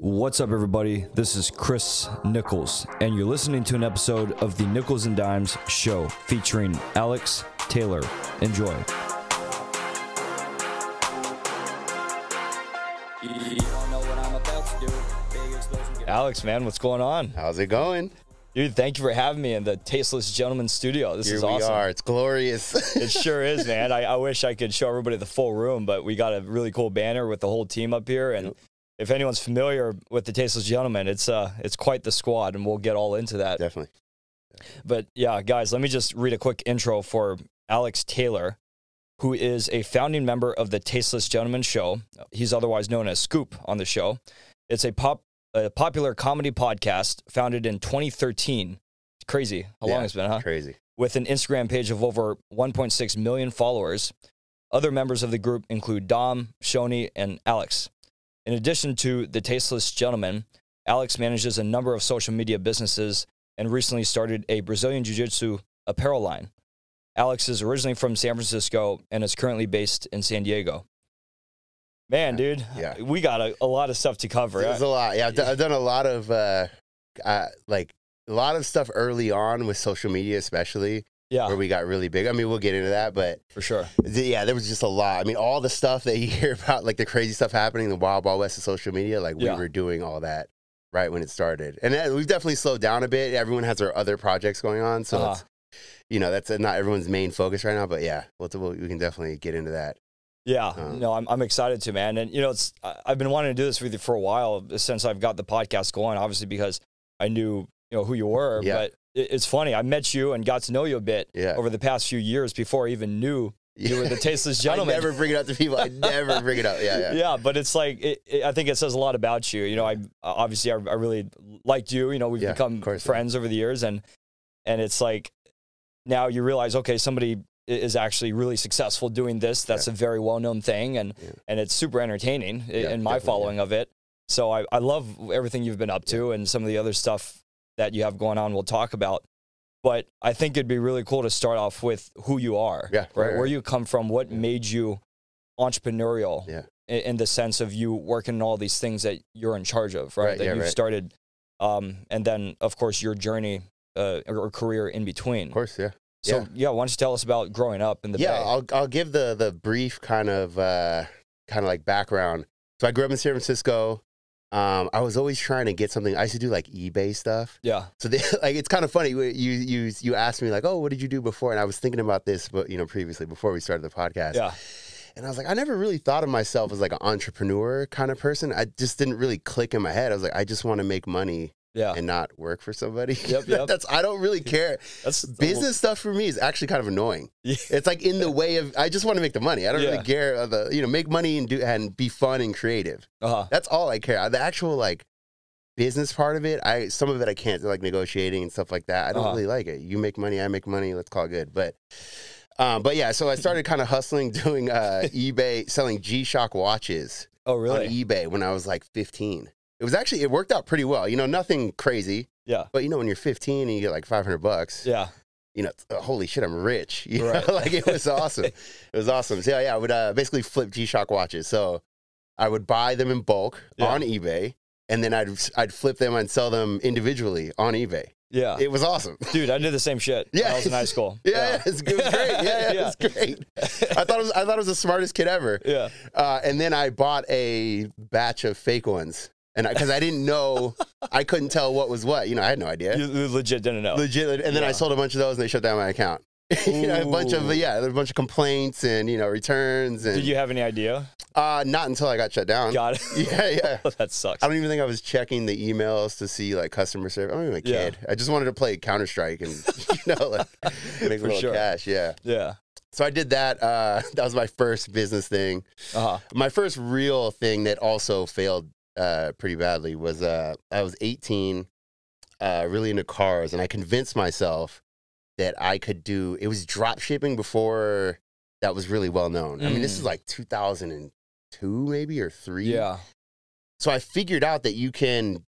What's up, everybody? This is Chris Nichols, and you're listening to an episode of the Nichols&Dimez Show featuring Alex Taylor. Enjoy. Alex, man, what's going on? How's it going? Dude, thank you for having me in the Tasteless Gentleman Studio. This is awesome. Here we are. It's glorious. It sure is, man. I wish I could show everybody the full room, but we got a really cool banner with the whole team up here. And if anyone's familiar with the Tasteless Gentleman, it's quite the squad, and we'll get all into that. Definitely. But yeah, guys, let me just read a quick intro for Alex Taylor, who is a founding member of the Tasteless Gentleman Show. He's otherwise known as Scoop on the show. It's a popular comedy podcast founded in 2013. It's crazy how long it's been, huh? Crazy. With an Instagram page of over 1.6 million followers. Other members of the group include Dom, Shoni, and Alex. In addition to the Tasteless Gentleman, Alex manages a number of social media businesses and recently started a Brazilian Jiu-Jitsu apparel line. Alex is originally from San Francisco and is currently based in San Diego. Man, dude, we got a lot of stuff to cover. There's a lot. Yeah, I've done a lot of stuff early on with social media, especially. Yeah, where we got really big. I mean, we'll get into that, but for sure. Yeah, there was just a lot. I mean, all the stuff that you hear about, like the crazy stuff happening, the wild west of social media, like we were doing all that right when it started. And we've definitely slowed down a bit. Everyone has their other projects going on, so it's, that's not everyone's main focus right now. But yeah, we can definitely get into that. Yeah, no, I'm excited to, man. And I've been wanting to do this with you for a while since I've got the podcast going. Obviously, because I knew who you were. Yeah. But it's funny. I met you and got to know you a bit over the past few years before I even knew you were the Tasteless Gentleman. I never bring it up to people. I never bring it up. Yeah, but it's like I think it says a lot about you. I obviously I really liked you. We've become friends over the years, and it's like now you realize, okay, somebody is actually really successful doing this. That's a very well-known thing, and it's super entertaining in my following of it. So I love everything you've been up to and some of the other stuff that you have going on we'll talk about. But I think it'd be really cool to start off with who you are, right? Where you come from, what made you entrepreneurial in the sense of you working on all these things that you're in charge of, right? That you've started, and then, of course, your journey or career in between. Of course, yeah. So, why don't you tell us about growing up in the Bay? I'll give the brief kind of like background. So I grew up in San Francisco. I was always trying to get something. I used to do like eBay stuff. Yeah. So it's kind of funny. You asked me like, oh, what did you do before? And I was thinking about this, but previously before we started the podcast. Yeah. And I was like, I never really thought of myself as like an entrepreneur kind of person. I just didn't really click in my head. I was like, I just want to make money. And not work for somebody. Yep. I don't really care. Business stuff for me is actually kind of annoying. Yeah. It's like in the way of, I just want to make the money. I don't really care make money and be fun and creative. That's all I care. The actual like business part of it, some of it I can't, like negotiating and stuff like that. I don't really like it. You make money, I make money. Let's call it good. But yeah, so I started kind of hustling, doing eBay, selling G-Shock watches. Oh, really? On eBay when I was like 15. It worked out pretty well. Nothing crazy. Yeah. But when you're 15 and you get like $500. Yeah. Holy shit, I'm rich. Like it was awesome. It was awesome. So yeah, I would basically flip G-Shock watches. So I would buy them in bulk on eBay, and then I'd flip them and sell them individually on eBay. Yeah. It was awesome. Dude, I did the same shit when I was in high school. Yeah. It was great. It was great. I thought I was the smartest kid ever. Yeah. And then I bought a batch of fake ones. And because I didn't know, I couldn't tell what was what. I had no idea. You legit didn't know. Legit. And then I sold a bunch of those, and they shut down my account. A bunch of complaints and returns. And did you have any idea? Not until I got shut down. Got it. Yeah. That sucks. I don't even think I was checking the emails to see like customer service. I'm even a kid. I just wanted to play Counter-Strike and make a little cash. Yeah. So I did that. That was my first business thing. My first real thing that also failed pretty badly was I was 18, really into cars, and I convinced myself that I could do, it was drop shipping before that was really well known. I mean, this is like 2002 maybe or 3. Yeah. So I figured out that you can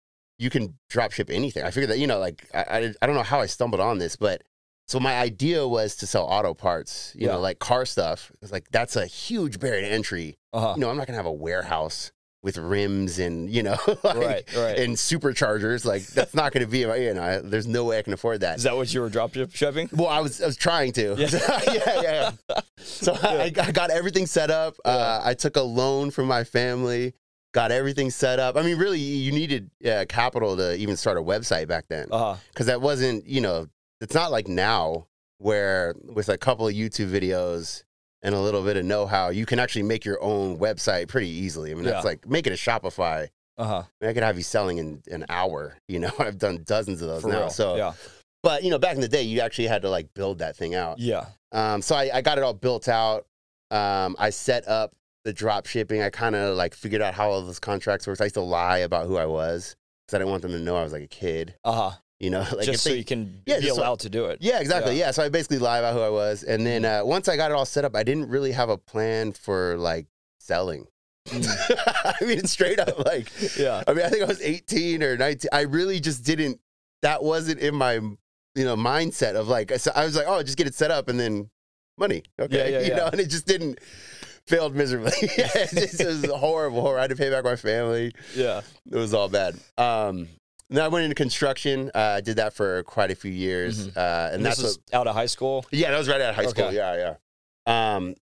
drop ship anything. I figured that, I don't know how I stumbled on this, but so my idea was to sell auto parts, like car stuff. It's like, that's a huge barrier to entry. I'm not gonna have a warehouse with rims and, you know, like, right. and superchargers. Like, that's not going to be, you know, there's no way I can afford that. Is that what you were drop shipping? Well, I was trying to. Yeah. So I got everything set up. I took a loan from my family, got everything set up. I mean, really, you needed capital to even start a website back then. Because that wasn't, you know, it's not like now where with a couple of YouTube videos and a little bit of know-how, you can actually make your own website pretty easily. I mean, that's like making a Shopify. I mean, I could have you selling in an hour. You know, I've done dozens of those now. Real. So, but you know, back in the day, you actually had to like build that thing out. So I got it all built out. I set up the drop shipping. I kind of like figured out how all those contracts works. I used to lie about who I was because I didn't want them to know I was like a kid. You know, like just so you can be allowed to do it. Yeah, exactly. Yeah. So I basically lied about who I was. And then once I got it all set up, I didn't really have a plan for like selling. I mean, straight up, like, I mean, I think I was 18 or 19. I really just didn't, that wasn't in my, you know, mindset of like, so I was like, oh, just get it set up and then money. Okay. You know, and it just didn't, failed miserably. It was horrible. I had to pay back my family. It was all bad. Then I went into construction. I did that for quite a few years. And this was out of high school? Yeah, that was right out of high school. Yeah.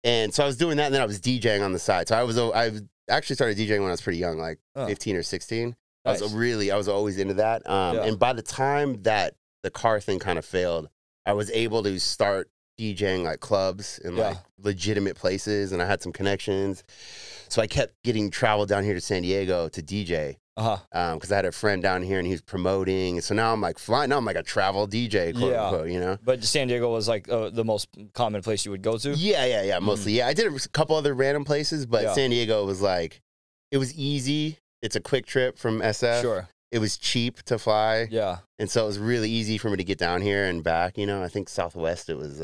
And so I was doing that, and then I was DJing on the side. So I actually started DJing when I was pretty young, like 15 or 16. Nice. I was always into that. And by the time that the car thing kind of failed, I was able to start DJing like clubs and like legitimate places, and I had some connections. So I kept getting travel down here to San Diego to DJ. Because I had a friend down here and he was promoting, and so now I'm like flying. Now I'm like a travel DJ, quote unquote, you know. But San Diego was like the most common place you would go to. Yeah, mostly. Yeah, I did a couple other random places, but San Diego was like, it was easy. It's a quick trip from SF. Sure. It was cheap to fly. And so it was really easy for me to get down here and back. You know, I think Southwest it was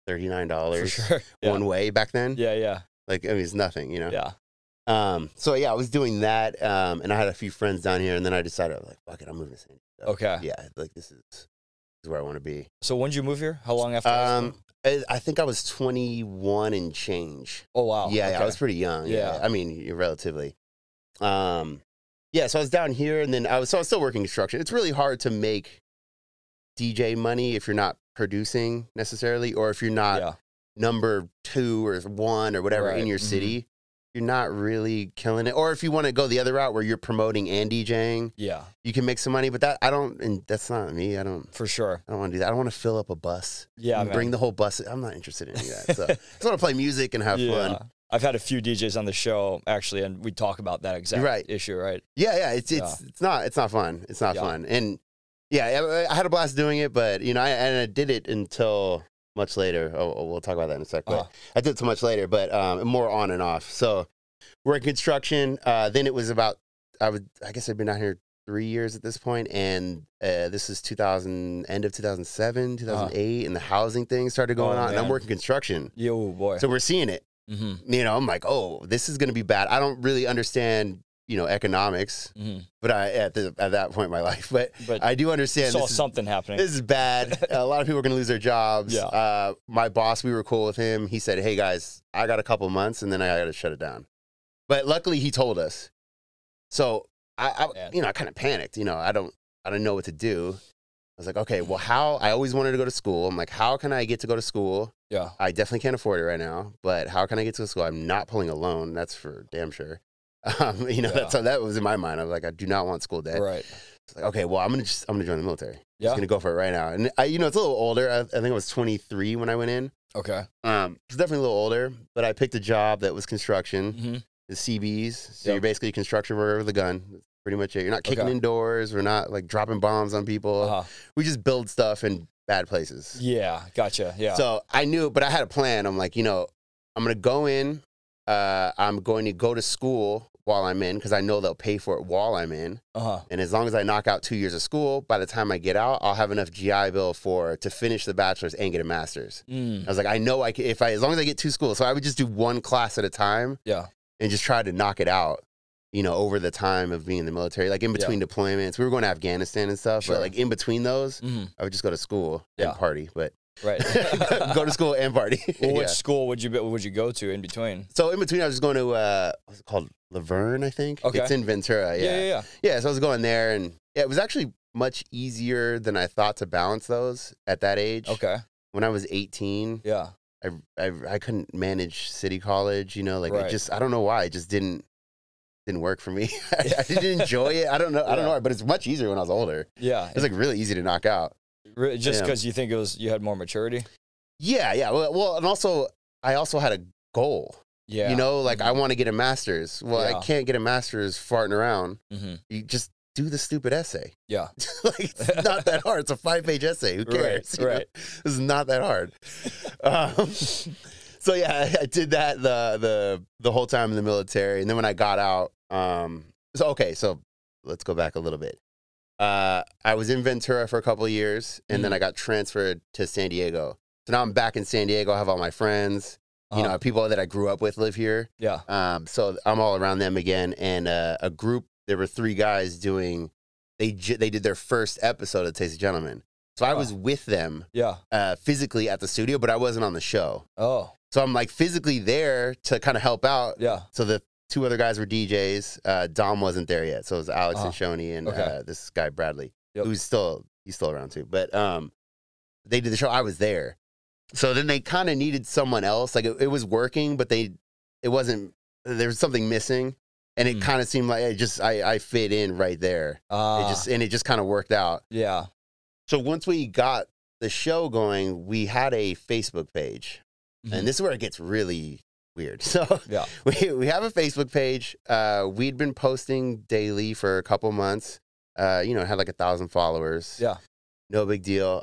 $39 one way back then. Like, I mean, it's nothing, you know. So I was doing that, and I had a few friends down here, and then I decided, I was like, fuck it, I'm moving to San Diego. Yeah, like this is where I want to be. So when did you move here? How long after? I think I was 21 and change. Oh wow. Yeah, I was pretty young. I mean, relatively. Yeah, so I was down here, and then I was still working construction. It's really hard to make DJ money if you're not producing necessarily, or if you're not number 2 or 1 or whatever in your city. You're not really killing it. Or if you want to go the other route where you're promoting and DJing, you can make some money. But that and that's not me. I don't want to do that. I don't want to fill up a bus. And bring the whole bus. I'm not interested in any of that. So I just want to play music and have fun. I've had a few DJs on the show actually, and we talk about that exact issue, right? Yeah. It's not fun. It's not fun. And I had a blast doing it, but you know, I did it until much later. We'll talk about that in a sec. But I did it so much later, but more on and off. So working construction. Then it was about I guess I've been out here 3 years at this point, and this is end of 2007, 2008, and the housing thing started going on. And I'm working construction. Yo boy. So we're seeing it. You know, I'm like, oh, this is going to be bad. I don't really understand, you know, economics, but at that point in my life, but I do understand. Saw something happening. This is bad. A lot of people are going to lose their jobs. My boss, we were cool with him. He said, "Hey guys, I got a couple months, and then I got to shut it down." But luckily, he told us. So I kind of panicked. You know, I don't know what to do. I was like, okay, well, I always wanted to go to school. I'm like, how can I get to go to school? I definitely can't afford it right now, but how can I get to school? I'm not pulling a loan. That's for damn sure. You know, that was in my mind. I was like, I do not want school debt. Right. It's like, okay, well, I'm gonna join the military. Just gonna go for it right now. And you know, it's a little older. I think I was 23 when I went in. Okay. It's definitely a little older, but I picked a job that was construction, the CBs. So you're basically a construction worker with a gun. That's pretty much it. You're not kicking in doors. We're not like dropping bombs on people. We just build stuff in bad places. Yeah, gotcha. Yeah. So I knew, but I had a plan. I'm like, you know, I'm gonna go in. I'm going to go to school while I'm in, because I know they'll pay for it while I'm in. And as long as I knock out 2 years of school, by the time I get out, I'll have enough GI Bill to finish the bachelor's and get a master's. I was like, I know I can, as long as I get 2 schools. So I would just do 1 class at a time. And just try to knock it out, you know, over the time of being in the military. Like in between deployments, we were going to Afghanistan and stuff, but like in between those, I would just go to school and party. But Right. Go to school and party. Well, which school would you go to in between? So in between, I was just going to what's it called, Laverne, I think. Okay. It's in Ventura. Yeah. So I was going there, and it was actually much easier than I thought to balance those at that age. Okay. When I was 18. Yeah. I couldn't manage city college. You know, like right. I don't know why it just didn't work for me. I didn't enjoy it. I don't know why, but it's much easier when I was older. Yeah. It's like really easy to knock out. Just because you think you had more maturity? Yeah. Well, and also, I also had a goal. Yeah. You know, like I want to get a master's. Well, I can't get a master's farting around. Mm-hmm. You just do the stupid essay. Yeah. Like, it's not that hard. It's a 5-page essay. Who cares? Right. This is not that hard. So yeah, I did that the whole time in the military. And then when I got out, so let's go back a little bit. I was in Ventura for a couple of years, and then I got transferred to San Diego. So now I'm back in San Diego. I have all my friends, you know, people that I grew up with live here. Yeah. So I'm all around them again. And a group, there were 3 guys they did their first episode of Taste of Gentlemen. So I was with them physically at the studio, but I wasn't on the show. Oh. So I'm like physically there to kind of help out. Yeah. So the 2 other guys were DJs. Dom wasn't there yet. So it was Alex and Shoney and this guy, Bradley, who's still around too. But they did the show. I was there. So then they kind of needed someone else. Like it was working, but it wasn't, there was something missing. And it kind of seemed like I fit in right there. It just kind of worked out. Yeah. So once we got the show going, we had a Facebook page. Mm-hmm. And this is where it gets really weird. So we have a Facebook page. We'd been posting daily for a couple months. You know, it had like 1,000 followers. Yeah. No big deal.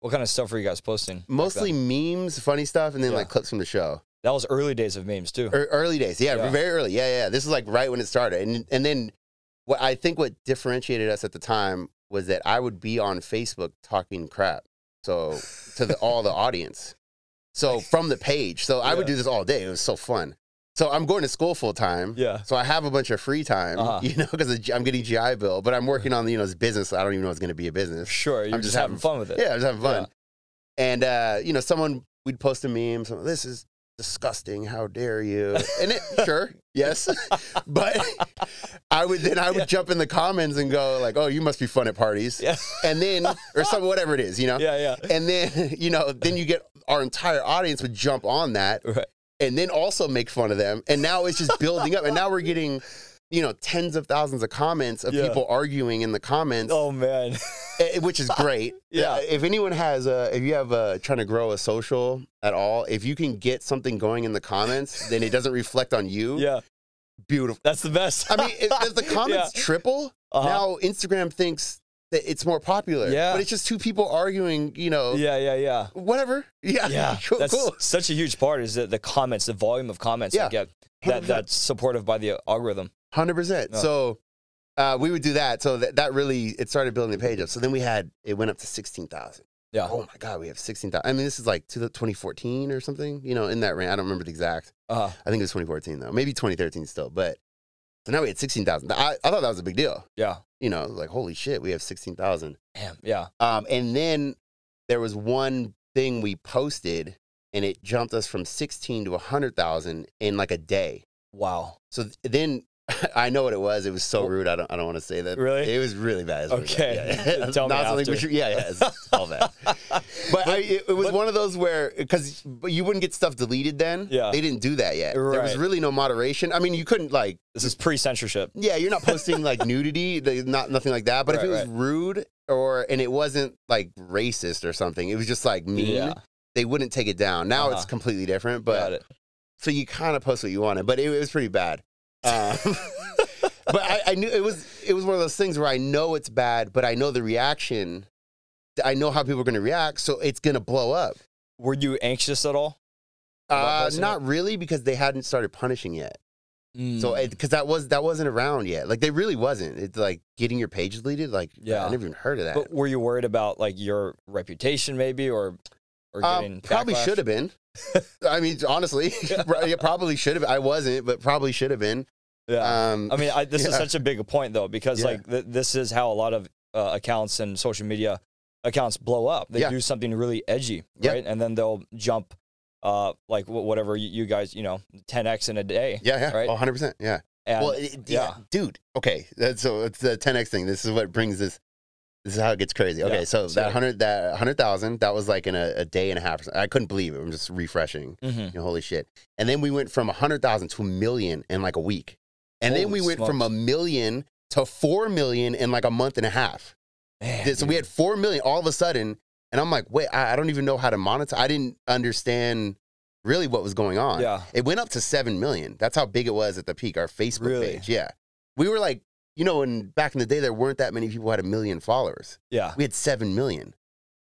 What kind of stuff were you guys posting? Mostly memes, funny stuff, and then like clips from the show. That was early days of memes too. Early days. Yeah, very early. Yeah. This is like right when it started. And then what differentiated us at the time was that I would be on Facebook talking crap. So to all the audience. So from the page. So I would do this all day. It was so fun. So I'm going to school full time. Yeah. So I have a bunch of free time, you know, because I'm getting GI Bill, but I'm working on this business. I don't even know it's going to be a business. Sure. I'm just having fun with it. Yeah, I'm just having fun. Yeah. And, we'd post a meme. So this is disgusting. How dare you? And sure. Yes. But I would jump in the comments and go like, oh, you must be fun at parties. Yeah. And then, or something, whatever it is, Yeah. And then, then you get our entire audience would jump on that. Right. And then also make fun of them. And now it's just building up. And now we're getting, tens of thousands of comments of people arguing in the comments. Oh, man. Which is great. Yeah. If anyone has, if you have trying to grow a social at all, if you can get something going in the comments, then it doesn't reflect on you. Yeah. Beautiful. That's the best. I mean, if the comments triple, now Instagram thinks that it's more popular. Yeah. But it's just 2 people arguing, Yeah. Whatever. Yeah. Yeah. Cool. That's such a huge part is the comments, the volume of comments that get that's supportive by the algorithm. 100%. Oh. So we would do that. So that really, it started building the page up. So then it went up to 16,000. Yeah. Oh my God, we have 16,000. I mean, this is like 2014 or something, in that range. I don't remember the exact. I think it was 2014 though. Maybe 2013 still. But so now we had 16,000. I thought that was a big deal. Yeah. Like, holy shit, we have 16,000. Damn. Yeah. And then there was one thing we posted and it jumped us from 16 to 100,000 in like a day. Wow. So then I know what it was. It was so rude. I don't want to say that. Really? It was really bad. Okay. Yeah. Tell me after. It's all bad. But it was one of those where, because you wouldn't get stuff deleted then. Yeah. They didn't do that yet. Right. There was really no moderation. I mean, you couldn't like. This is pre-censorship. Yeah, you're not posting like nudity, nothing like that. But if it was rude and it wasn't like racist or something, it was just like mean, they wouldn't take it down. Now it's completely different. But Got it. So you kind of post what you wanted, but it was pretty bad. But I knew it was one of those things where I know it's bad, but I know the reaction. I know how people are going to react, so it's going to blow up. Were you anxious at all? Not really, because they hadn't started punishing yet. So because that wasn't around yet. Like they really wasn't. It's like getting your page deleted. Like I never even heard of that. But were you worried about like your reputation maybe or getting probably backlash? should have been. I mean, honestly, it probably should have. I wasn't, but probably should have been. Yeah. I mean, this is such a big point though, because like this is how a lot of accounts and social media accounts blow up. They do something really edgy, right? And then they'll jump, like whatever you guys, 10x in a day. Yeah. Right. 100%. Yeah. And, well, dude. Okay. So it's the 10x thing. This is what brings this. This is how it gets crazy. Okay. So that 100,000, that was like in a day and a half. I couldn't believe it. I'm just refreshing. Holy shit. And then we went from 100,000 to 1 million in like a week. And then we went from 1 million to 4 million in like a month and a half. Man, so we had 4 million all of a sudden. And I'm like, wait, I don't even know how to monetize. I didn't understand really what was going on. Yeah. It went up to 7 million. That's how big it was at the peak, our Facebook page. Yeah. We were like, and back in the day, there weren't that many people who had 1 million followers. Yeah. We had 7 million.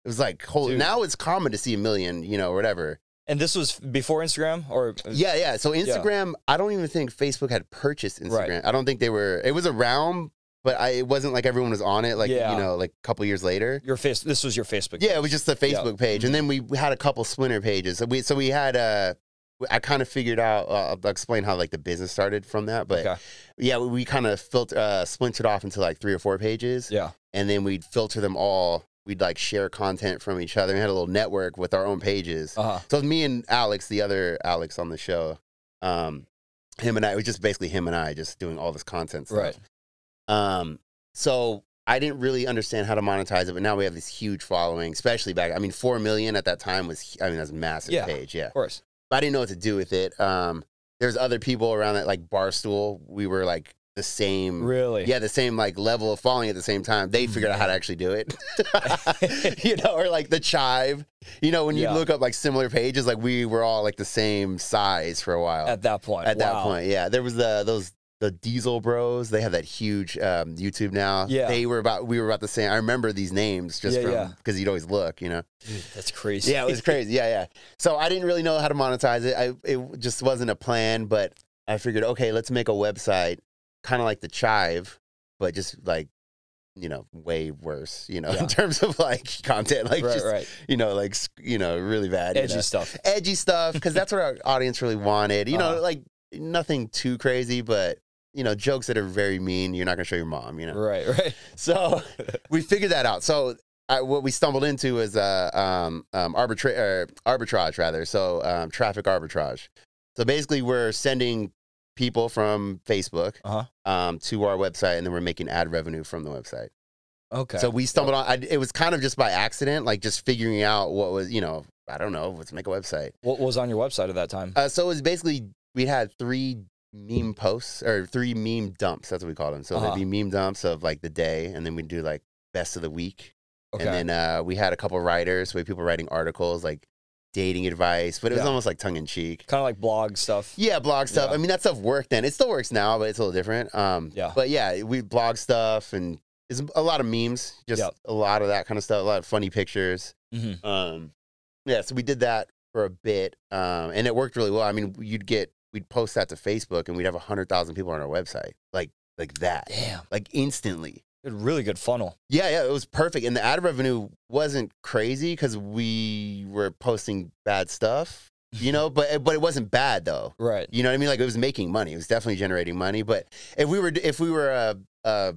It was like, now it's common to see 1 million, or whatever. And this was before Instagram or? Yeah. So Instagram, I don't even think Facebook had purchased Instagram. Right. I don't think it was around, but it wasn't like everyone was on it, like, like a couple years later. This was your Facebook page. Yeah, it was just the Facebook page. And then we had a couple splinter pages. So we had, I kind of figured out, I'll explain how like the business started from that. But yeah, we kind of splintered off into like 3 or 4 pages. Yeah. And then we'd filter them all. We'd like share content from each other. We had a little network with our own pages. So it was me and Alex, the other Alex on the show. Him and I, it was just basically him and I just doing all this content stuff. Right. So I didn't really understand how to monetize it, but now we have this huge following, especially 4 million at that time that's a massive page. Yeah. Of course. But I didn't know what to do with it. There's other people around that, like Barstool. We were like the same. Really? Yeah, the same like level of following at the same time. They figured out how to actually do it. Or like the Chive. When you look up like similar pages, like we were all like the same size for a while. At that point. At that point, yeah. There was the Diesel Bros. They have that huge YouTube now. Yeah. We were about the same. I remember these names just because you'd always look, Dude, that's crazy. Yeah, it was crazy. Yeah. So I didn't really know how to monetize it. It just wasn't a plan, but I figured, okay, let's make a website kind of like the Chive, but just like, way worse, in terms of like content, like really bad. Edgy stuff. Edgy stuff, because that's what our audience really wanted. Like nothing too crazy, but jokes that are very mean. You're not going to show your mom, Right. So we figured that out. So what we stumbled into is arbitrage, rather. So traffic arbitrage. So basically, we're sending people from Facebook to our website, and then we're making ad revenue from the website. Okay. So we stumbled on. It was kind of just by accident, like just figuring out what was, I don't know, let's make a website. What was on your website at that time? So it was basically, we had 3 meme posts, or 3 meme dumps. That's what we called them. So there'd be meme dumps of like the day, and then we'd do like best of the week. Okay. And then we had a couple writers, we had people writing articles like dating advice, but it was almost like tongue in cheek. Kind of like blog stuff. Yeah, blog stuff. I mean, that stuff worked then. It still works now, but it's a little different. But yeah, we blog stuff, and it's a lot of memes, just a lot of that kind of stuff, a lot of funny pictures. Yeah, so we did that for a bit, and it worked really well. I mean, we'd post that to Facebook, and we'd have 100,000 people on our website, like that. Damn. Like instantly. Really good funnel. Yeah, it was perfect. And the ad revenue wasn't crazy because we were posting bad stuff, but it wasn't bad though. Right. You know what I mean? Like it was making money. It was definitely generating money. But if we were I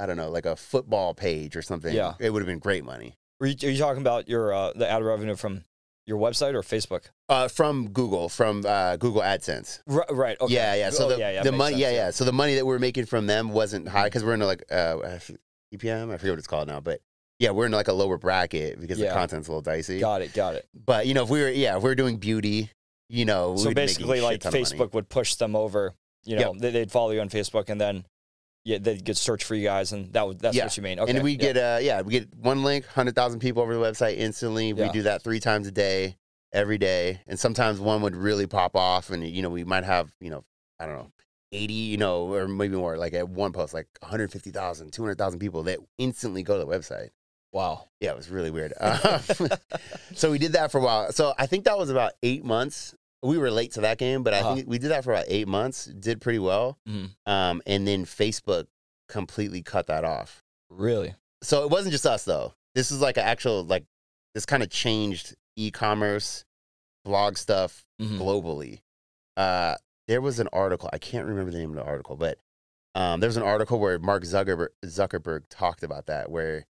don't know, like a football page or something, it would have been great money. Are you talking about your the ad revenue from your website or Facebook? From Google, Google AdSense. Right. Okay. Yeah. So the money, sense, So the money that we're making from them wasn't high because we're in like EPM. I forget what it's called now, but yeah, we're in like a lower bracket because the content's a little dicey. Got it. But if we were doing beauty, so basically like Facebook would push them over. They'd follow you on Facebook, and then they'd get search for you guys, and that's what you mean. Okay. And we get we get one link, 100,000 people over the website instantly. We do that 3 times a day, every day, and sometimes one would really pop off, and we might have I don't know, 80 or maybe more, like at one post, like 150,000, 200,000 people that instantly go to the website. Wow. Yeah, it was really weird. So we did that for a while. So I think that was about 8 months. We were late to that game, but I think we did that for about 8 months. Did pretty well. And then Facebook completely cut that off. Really? So it wasn't just us though. This is like an actual, like, this kind of changed e-commerce, blog stuff globally. There was an article, I can't remember the name of the article, but there was an article where Mark Zuckerberg talked about that, where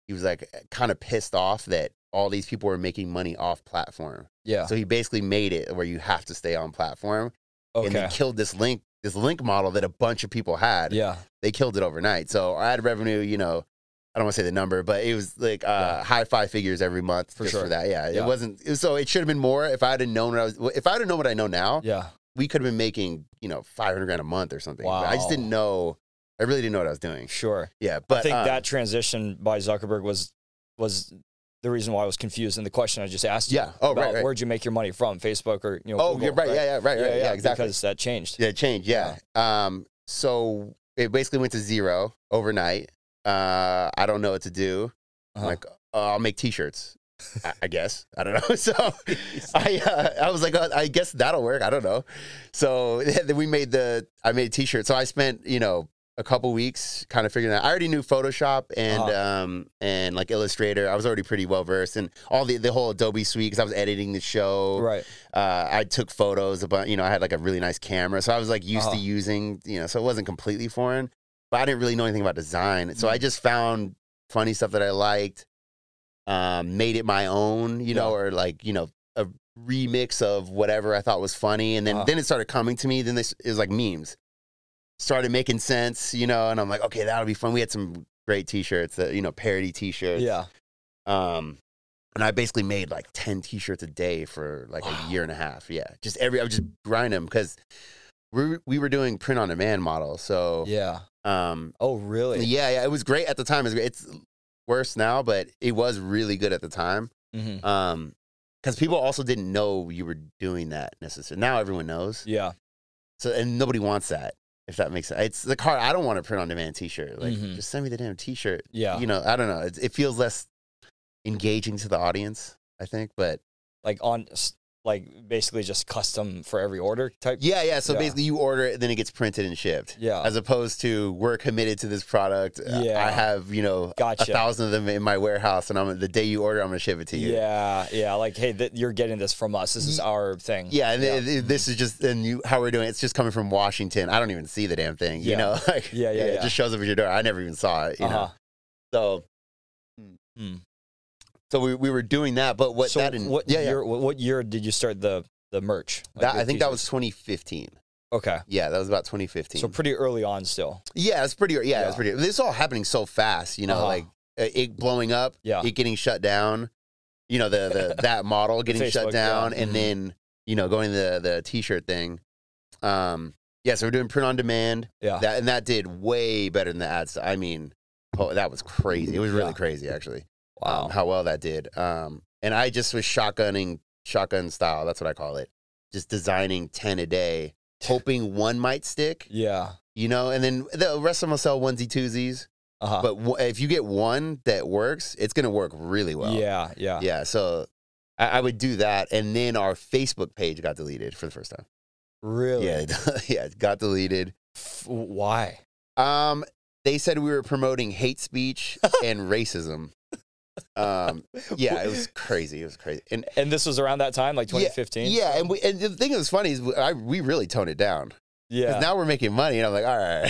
he was like kind of pissed off that all these people were making money off platform. Yeah. So he basically made it where you have to stay on platform. Okay. And then killed this link model that a bunch of people had. Yeah. They killed it overnight. So our ad revenue, you know, I don't want to say the number, but it was like high 5 figures every month for that. Yeah. It wasn't, so it should have been more if I had known if I had known what I know now. Yeah. We could have been making, you know, $500,000 a month or something. Wow. But I just didn't know. I really didn't know what I was doing. Sure. Yeah. But I think that transition by Zuckerberg was the reason why I was confused in the question I just asked you. Yeah. Oh, right. Where'd you make your money from? Facebook or, you know, oh, Google, you're right. Right? Yeah, exactly. Because that changed. Yeah, it changed. Yeah. So it basically went to zero overnight. I don't know what to do. I'm like, I'll make t-shirts. I guess. I don't know. So I was like, I guess that'll work. I don't know. So then I made a t-shirt. So I spent, you know, a couple weeks kind of figuring out. I already knew Photoshop and like Illustrator. I was already pretty well versed in all the whole Adobe suite because I was editing the show. Right. I took photos about, you know, I had like a really nice camera. So I was like used to using, you know, so it wasn't completely foreign, but I didn't really know anything about design. So I just found funny stuff that I liked, made it my own, you know, or like, you know, a remix of whatever I thought was funny. And then it started coming to me. Then it was like memes. Started making sense, you know, and I'm like, okay, that'll be fun. We had some great t-shirts, you know, parody t-shirts. Yeah. And I basically made like 10 t-shirts a day for like a year and a half. Yeah. I would just grind them because we were doing print on demand models. So yeah. Oh, really? Yeah. It was great at the time. It's worse now, but it was really good at the time. Mm-hmm. Because people also didn't know you were doing that necessarily. Now everyone knows. Yeah. So, and nobody wants that. If that makes sense. It's the hard. I don't want a print on demand t-shirt. Like, just send me the damn t-shirt. Yeah. You know, I don't know. It feels less engaging to the audience, I think, but like basically just custom for every order type. Yeah. So basically you order it, then it gets printed and shipped. Yeah. As opposed to we're committed to this product. Yeah. I have, you know, 1,000 of them in my warehouse, and the day you order, I'm going to ship it to you. Yeah. Yeah. Like, hey, you're getting this from us. This is our thing. Yeah. And this is just, how we're doing it. It's just coming from Washington. I don't even see the damn thing, you know? Like, it just shows up at your door. I never even saw it, you know? So, So we were doing that, but what year did you start the merch? Like I think that was 2015. Okay. Yeah, that was about 2015. So pretty early on still. Yeah, it's pretty. Yeah, it's pretty. This is all happening so fast, you know, like it blowing up, it getting shut down, you know, that model getting Facebook, shut down, and then you know going to the t-shirt thing. So we're doing print on demand. Yeah, that did way better than the ads. I mean, that was crazy. It was really crazy, actually. Wow. How well that did. And I just was shotgun style. That's what I call it. Just designing 10 a day, hoping one might stick. Yeah. You know, and then the rest of them will sell onesie twosies. But if you get one that works, it's going to work really well. Yeah. Yeah. Yeah. So I would do that. And then our Facebook page got deleted for the first time. Really? Yeah. Yeah. It got deleted. Why? They said we were promoting hate speech and racism. It was crazy. And this was around that time, like 2015. Yeah, and the thing that was funny is we really toned it down. Yeah. Now we're making money, and I'm like, all right,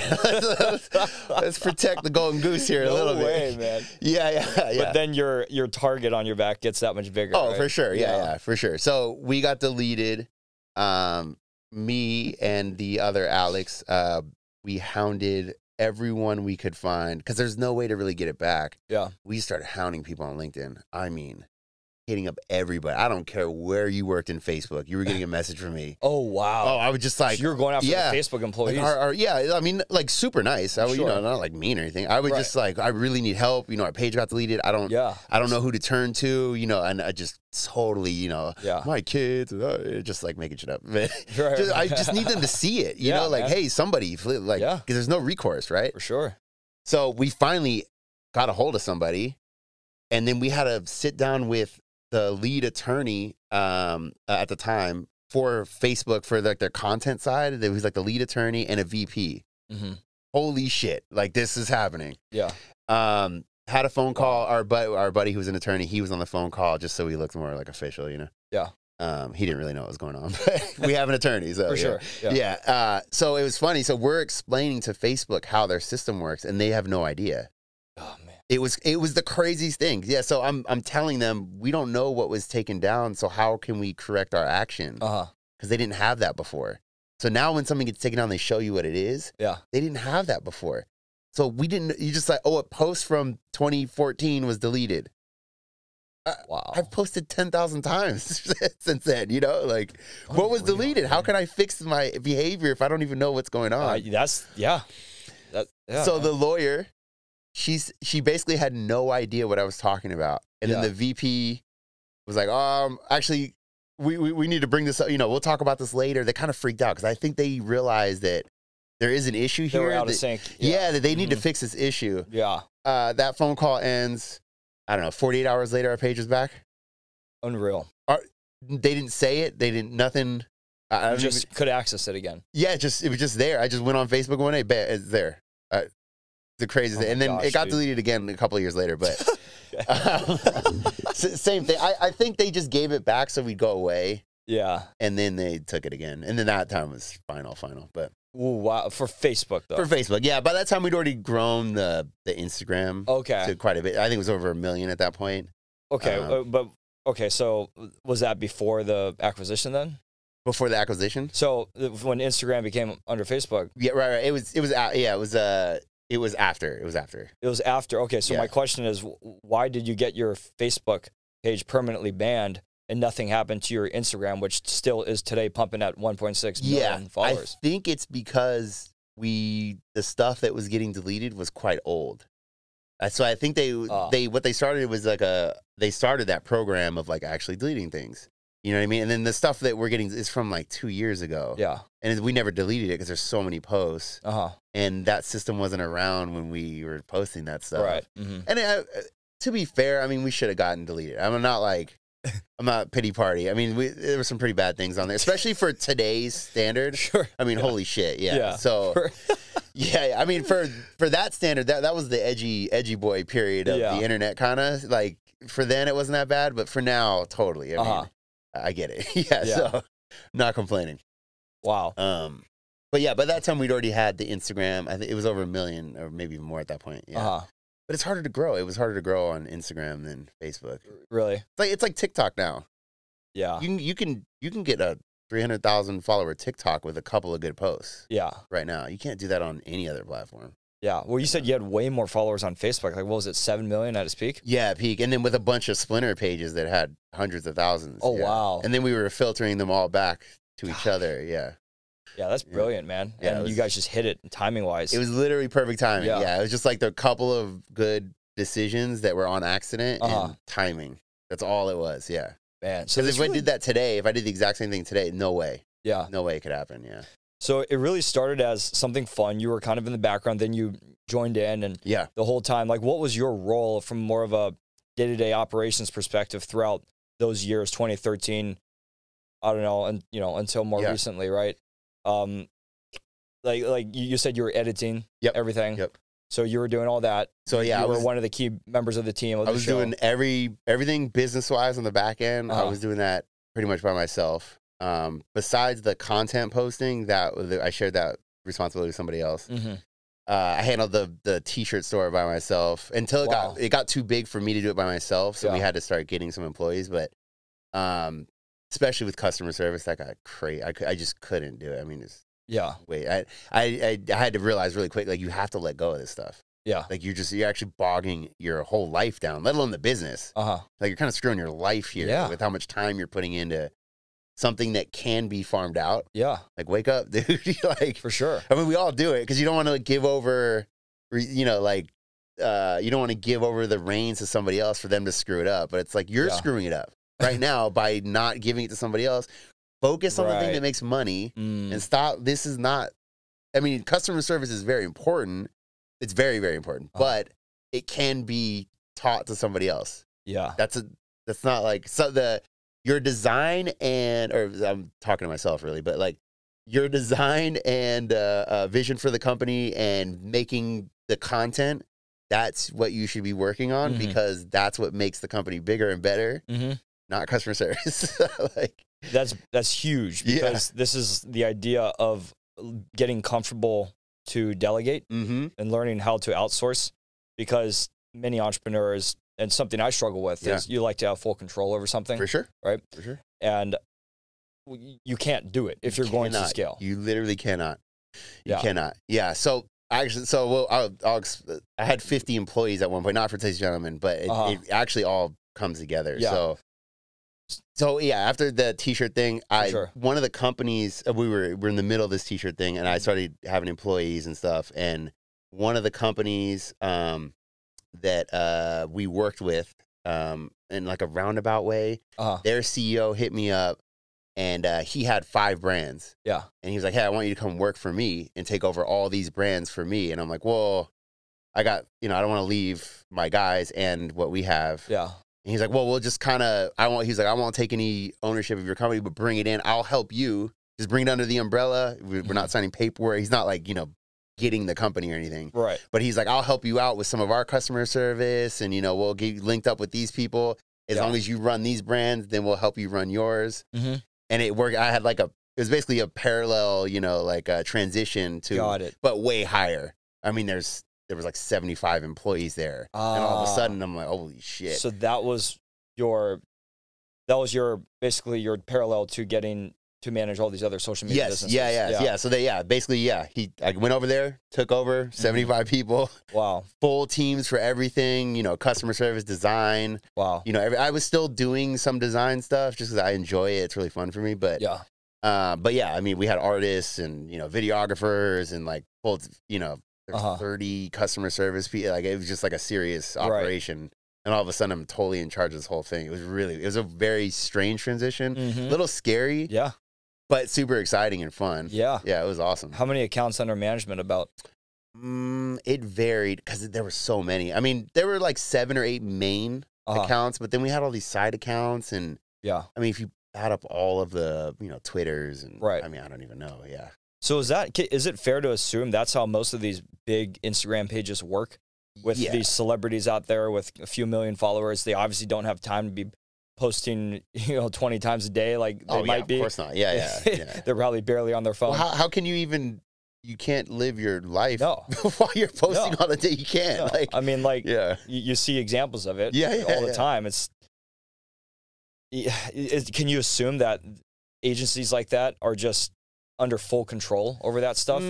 let's protect the golden goose here a little bit. Man. Yeah. But then your target on your back gets that much bigger. Oh, right? for sure. Yeah, for sure. So we got deleted. Me and the other Alex, we hounded everyone we could find because there's no way to really get it back. Yeah. We started hounding people on LinkedIn. I mean, hitting up everybody. I don't care where you worked in Facebook. You were getting a message from me. Oh, wow. Oh, I was just like... So you were going after the Facebook employees. Like I mean, like super nice. You know, not like mean or anything. I was just like, I really need help. You know, our page got deleted. I don't know who to turn to, you know, and I just totally, you know, my kids, just like making shit up. I just need them to see it, you know, like, hey, somebody, like, because there's no recourse, right? For sure. So we finally got a hold of somebody, and then we had to sit down with the lead attorney at the time for Facebook for like their content side. It was like the lead attorney and a VP. Mm-hmm. Holy shit. Like this is happening. Yeah. Had a phone call. Our buddy who was an attorney, he was on the phone call just so he looked more like official, you know? Yeah. He didn't really know what was going on, but we have an attorney. So, for sure. Yeah. So it was funny. So we're explaining to Facebook how their system works and they have no idea. Oh, man. It was the craziest thing. Yeah. So I'm telling them we don't know what was taken down. So how can we correct our action? Because they didn't have that before. So now when something gets taken down, they show you what it is. Yeah. They didn't have that before. So we didn't, you just like, oh, a post from 2014 was deleted. Wow. I've posted 10,000 times since then, you know, like what was deleted? Man. How can I fix my behavior if I don't even know what's going on? Yeah. So the lawyer, she basically had no idea what I was talking about. And then the VP was like, actually, we need to bring this up. You know, we'll talk about this later. They kind of freaked out because I think they realized that there is an issue here. They were out of sync. Yeah, that they need to fix this issue. Yeah. That phone call ends, I don't know, 48 hours later, our page was back. Unreal. They didn't say it. They didn't, nothing. I just could access it again. Yeah, it was just there. I just went on Facebook one day, it's there. The craziest thing. And then it got deleted again a couple of years later, but same thing. I think they just gave it back so we'd go away. Yeah. And then they took it again. And then that time was final. But ooh, wow. For Facebook, though. For Facebook, yeah. By that time, we'd already grown the Instagram to quite a bit. I think it was over 1 million at that point. Okay, so was that before the acquisition then? Before the acquisition? So when Instagram became under Facebook? Yeah, right. It was after. It was after. Okay, so my question is, why did you get your Facebook page permanently banned and nothing happened to your Instagram, which still is today pumping at 1.6 million followers? I think it's because the stuff that was getting deleted was quite old. So I think what they started was they started that program of like actually deleting things. You know what I mean? And then the stuff that we're getting is from like 2 years ago. Yeah. And we never deleted it because there's so many posts. And that system wasn't around when we were posting that stuff. Right. Mm-hmm. And to be fair, I mean, we should have gotten deleted. I'm not pity party. I mean, there were some pretty bad things on there, especially for today's standard. Sure. I mean, holy shit. Yeah. So, yeah, I mean, for that standard, that was the edgy boy period of the internet, kind of. Like, for then, it wasn't that bad, but for now, totally. I mean, I get it. Yeah, so not complaining. Wow. But yeah, by that time we'd already had the Instagram. I think it was over 1 million or maybe even more at that point. Yeah. But it's harder to grow. It was harder to grow on Instagram than Facebook. Really? It's like TikTok now. Yeah. You can get a 300,000 follower TikTok with a couple of good posts. Yeah. Right now. You can't do that on any other platform. Yeah. Well, you said you had way more followers on Facebook. Like, what was it, 7 million at its peak? Yeah, peak. And then with a bunch of splinter pages that had hundreds of thousands. Oh, wow. And then we were filtering them all back to each other. Yeah. Yeah, that's brilliant, man. Yeah, and you guys just hit it timing-wise. It was literally perfect timing. Yeah. It was just like the couple of good decisions that were on accident and timing. That's all it was. Yeah. Man. So if I did that today, if I did the exact same thing today, no way. Yeah. No way it could happen. Yeah. So it really started as something fun. You were kind of in the background, then you joined in, and the whole time, like, what was your role from more of a day-to-day operations perspective throughout those years, 2013, I don't know, and until more recently, right? Like you said, you were editing everything. Yep. So you were doing all that. So you were one of the key members of the team. I was doing everything business-wise on the back end. I was doing that pretty much by myself. Besides the content posting, I shared that responsibility with somebody else. Mm-hmm. I handled the t-shirt store by myself until it got too big for me to do it by myself. So we had to start getting some employees, but especially with customer service, that got crazy. I just couldn't do it. I mean, I had to realize really quick, like, you have to let go of this stuff. Yeah. Like, you're actually bogging your whole life down, let alone the business. Like, you're kind of screwing your life here with how much time you're putting into something that can be farmed out. Yeah. Like, wake up, dude. Like, for sure. I mean, we all do it because you don't want to give over, you don't want to give over the reins to somebody else for them to screw it up. But it's like, you're screwing it up right now by not giving it to somebody else. Focus on the thing that makes money and stop. This is not, I mean, customer service is very important. It's very, very important, but it can be taught to somebody else. Yeah. That's not like, your design or I'm talking to myself really, but like your design and vision for the company and making the content, that's what you should be working on because that's what makes the company bigger and better, not customer service. Like, that's huge because this is the idea of getting comfortable to delegate and learning how to outsource, because many entrepreneurs, and something I struggle with is you like to have full control over something. For sure. Right? For sure. And you can't do it if you're going to scale. You literally cannot. You cannot. Yeah. So actually, I had 50 employees at one point, not for Tasteless Gentlemen, but it actually all comes together. Yeah. So yeah, after the t-shirt thing, one of the companies, we're in the middle of this t-shirt thing, and I started having employees and stuff. And one of the companies that we worked with in like a roundabout way, their CEO hit me up, and he had 5 brands. Yeah. And he was like, hey, I want you to come work for me and take over all these brands for me. And I'm like, well, I got, I don't want to leave my guys and what we have. Yeah. And he's like, well, we'll just kind of, I won't take any ownership of your company, but bring it in. I'll help you. Just bring it under the umbrella. We're not signing paperwork. He's not like, getting the company or anything. Right. But he's like, I'll help you out with some of our customer service. And, we'll get you linked up with these people. As long as you run these brands, then we'll help you run yours. Mm-hmm. And it worked. I had it was basically a parallel, like a transition to, but way higher. I mean, there was like 75 employees there. And all of a sudden I'm like, holy shit. So that was basically your parallel to getting to manage all these other social media businesses. Yeah. So I went over there, took over 75 people. Wow. Full teams for everything, customer service, design. Wow. I was still doing some design stuff just because I enjoy it. It's really fun for me. But I mean, we had artists and, videographers and like full, 30 customer service people. Like it was just like a serious operation. Right. And all of a sudden I'm totally in charge of this whole thing. It was a very strange transition, a little scary. Yeah. But super exciting and fun. Yeah. Yeah, it was awesome. How many accounts under management about? It varied because there were so many. I mean, there were like 7 or 8 main accounts, but then we had all these side accounts. And I mean, if you add up all of the, Twitters and I mean, I don't even know. Yeah. So is it fair to assume that's how most of these big Instagram pages work? With these celebrities out there with a few million followers, they obviously don't have time to be posting, 20 times a day like they might be. Of course not. Yeah. They're probably barely on their phone. Well, how can you can't live your life while you're posting all the day? You can't. No. I mean, you see examples of it all the time. Can you assume that agencies like that are just under full control over that stuff?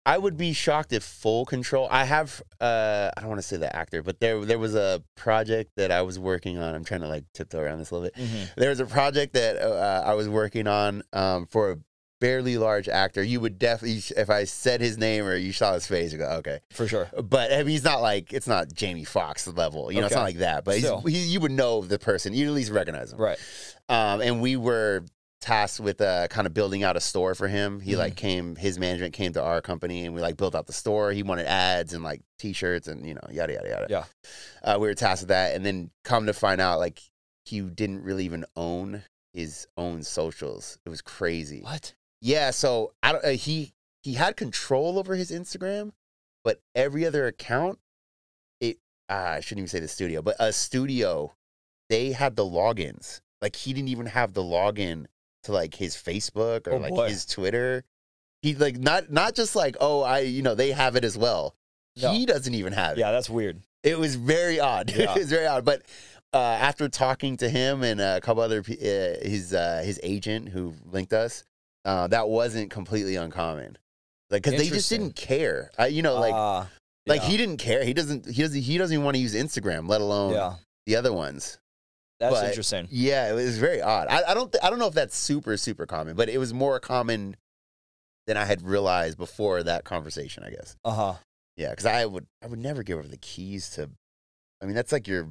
I would be shocked if full control. I have, I don't want to say the actor, but there was a project that I was working on. I'm trying to tiptoe around this a little bit. Mm-hmm. There was a project that I was working on for a fairly large actor. You would definitely, if I said his name or you saw his face, you go, okay. For sure. But I mean, he's not it's not Jamie Foxx level. It's not like that. But you would know the person. You'd at least recognize him. Right. And we were tasked with kind of building out a store for him. He his management came to our company and we built out the store. He wanted ads and t-shirts and yada yada yada. Yeah. We were tasked with that, and then come to find out he didn't really even own his own socials. It was crazy. What? Yeah, so he had control over his Instagram, but every other account, I shouldn't even say the studio, but a studio, they had the logins. He didn't even have the login to his Facebook or his Twitter. He not just they have it as well. No. He doesn't even have it. Yeah, that's weird. It was very odd. Yeah. It was very odd. But after talking to him and a couple other his agent who linked us, that wasn't completely uncommon. Because they just didn't care. He didn't care. He doesn't even want to use Instagram, let alone the other ones. That's interesting. Yeah, it was very odd. I don't know if that's super, super common, but it was more common than I had realized before that conversation, I guess. Yeah, because I would never give over the keys to. I mean, that's not your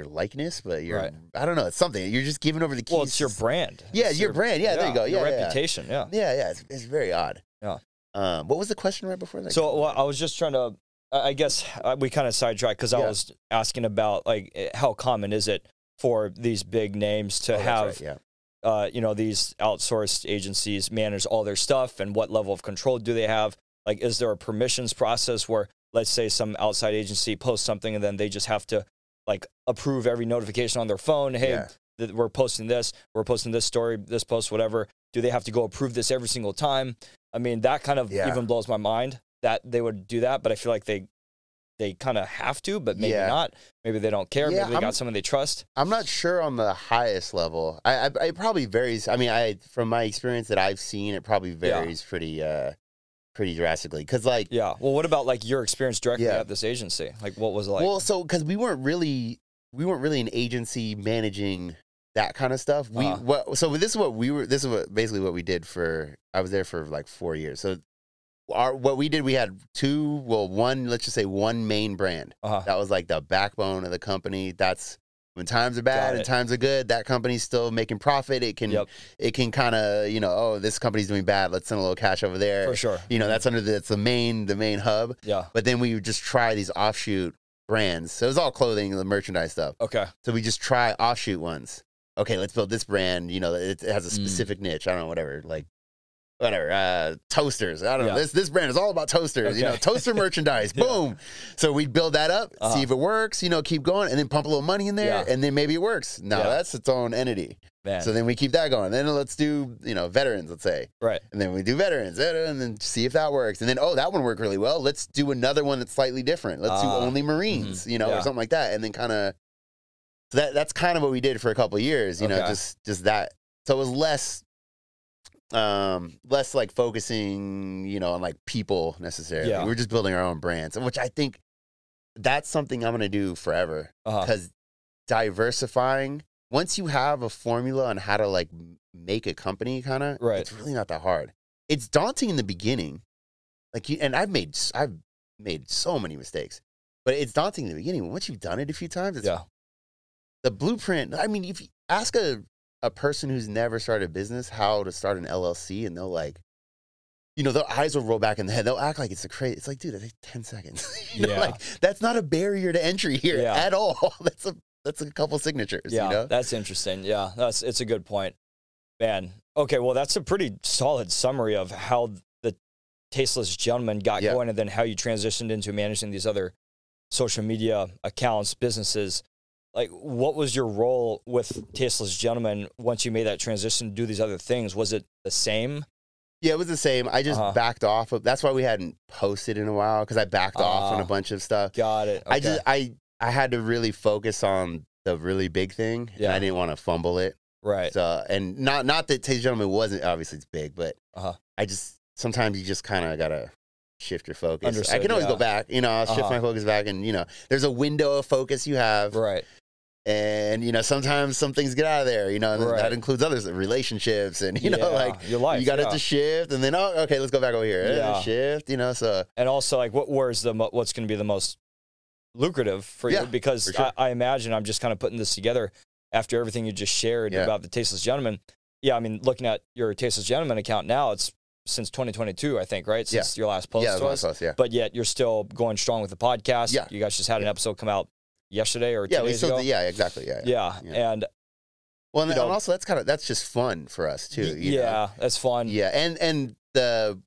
likeness, but your I don't know. It's something you're just giving over the keys. Well, it's your brand. Yeah, it's your brand. Yeah, there you go. Yeah, your reputation. Yeah. It's very odd. Yeah. What was the question right before that? So I was just trying to. I guess we kind of sidetracked because I was asking about how common is it for these big names to have, these outsourced agencies manage all their stuff, and what level of control do they have? Is there a permissions process where, let's say, some outside agency posts something and then they just have to approve every notification on their phone? Hey, we're posting this story, this post, whatever. Do they have to go approve this every single time? I mean, that kind of even blows my mind that they would do that, but I feel like they Yeah. kind of have to, but maybe not. Maybe they don't care. Maybe they got someone they trust. I'm not sure on the highest level. It probably varies. I mean, from my experience that I've seen, it probably varies pretty drastically. Because well, what about like your experience directly at this agency? Like, what was it like? Well, so because we weren't really an agency managing that kind of stuff. This is basically what we did I was there for like 4 years. So what we did, we had let's just say one main brand. That was like the backbone of the company. That's when times are bad and times are good, that company's still making profit. It can kind of, this company's doing bad, let's send a little cash over there. For sure. That's the main hub. Yeah. But then we would just try these offshoot brands. So it was all clothing and the merchandise stuff. Okay. So we just try offshoot ones. Okay, let's build this brand, it has a specific niche. I don't know, whatever, toasters. I don't know. This brand is all about toasters, toaster merchandise. Boom. So we build that up, see if it works, keep going, and then pump a little money in there, and then maybe it works. Now that's its own entity. Man. So then we keep that going. Then let's do, veterans, let's say. Right. And then we do veterans, and then see if that works. And then, that one worked really well. Let's do another one that's slightly different. Let's do only Marines, or something like that. And then kind of, so that's kind of what we did for a couple of years, just that. So it was less like focusing, on like people necessarily. We're just building our own brands, which I think that's something I'm going to do forever, because diversifying, once you have a formula on how to like make a company it's really not that hard. It's daunting in the beginning. And I've made so many mistakes, but it's daunting in the beginning. Once you've done it a few times, the blueprint. I mean, if you ask a person who's never started a business how to start an LLC, and they'll their eyes will roll back in the head. They'll act like it's it's like, dude, that's 10 seconds. That's not a barrier to entry here at all. That's a couple signatures. That's interesting. Yeah, it's a good point, man. Okay, well, that's a pretty solid summary of how the Tasteless Gentleman got going, and then how you transitioned into managing these other social media accounts, businesses. Like, what was your role with Tasteless Gentleman once you made that transition to do these other things? Was it the same? Yeah, it was the same. I just backed off. That's why we hadn't posted in a while, because I backed off on a bunch of stuff. Got it. Okay. I had to really focus on the really big thing, and I didn't want to fumble it. Right. So, and not that Tasteless Gentleman wasn't, obviously it's big, but sometimes you just kind of got to shift your focus. Understood, I can always go back, I'll shift my focus back, and, there's a window of focus you have. Right. And, sometimes some things get out of there, and that includes others, relationships, and, like your life, you got to shift, and then, okay, let's go back over here. Shift, so. And also, like, what's going to be the most lucrative for you? Because sure. I imagine, I'm just kind of putting this together after everything you just shared about the Tasteless Gentleman. Yeah, I mean, looking at your Tasteless Gentleman account now, it's since 2022, I think, right? Since your last post to us. But yet you're still going strong with the podcast. Yeah. You guys just had an episode come out yesterday or 2 days ago. Exactly. Yeah. And well, and also that's just fun for us too. That's fun. Yeah, and the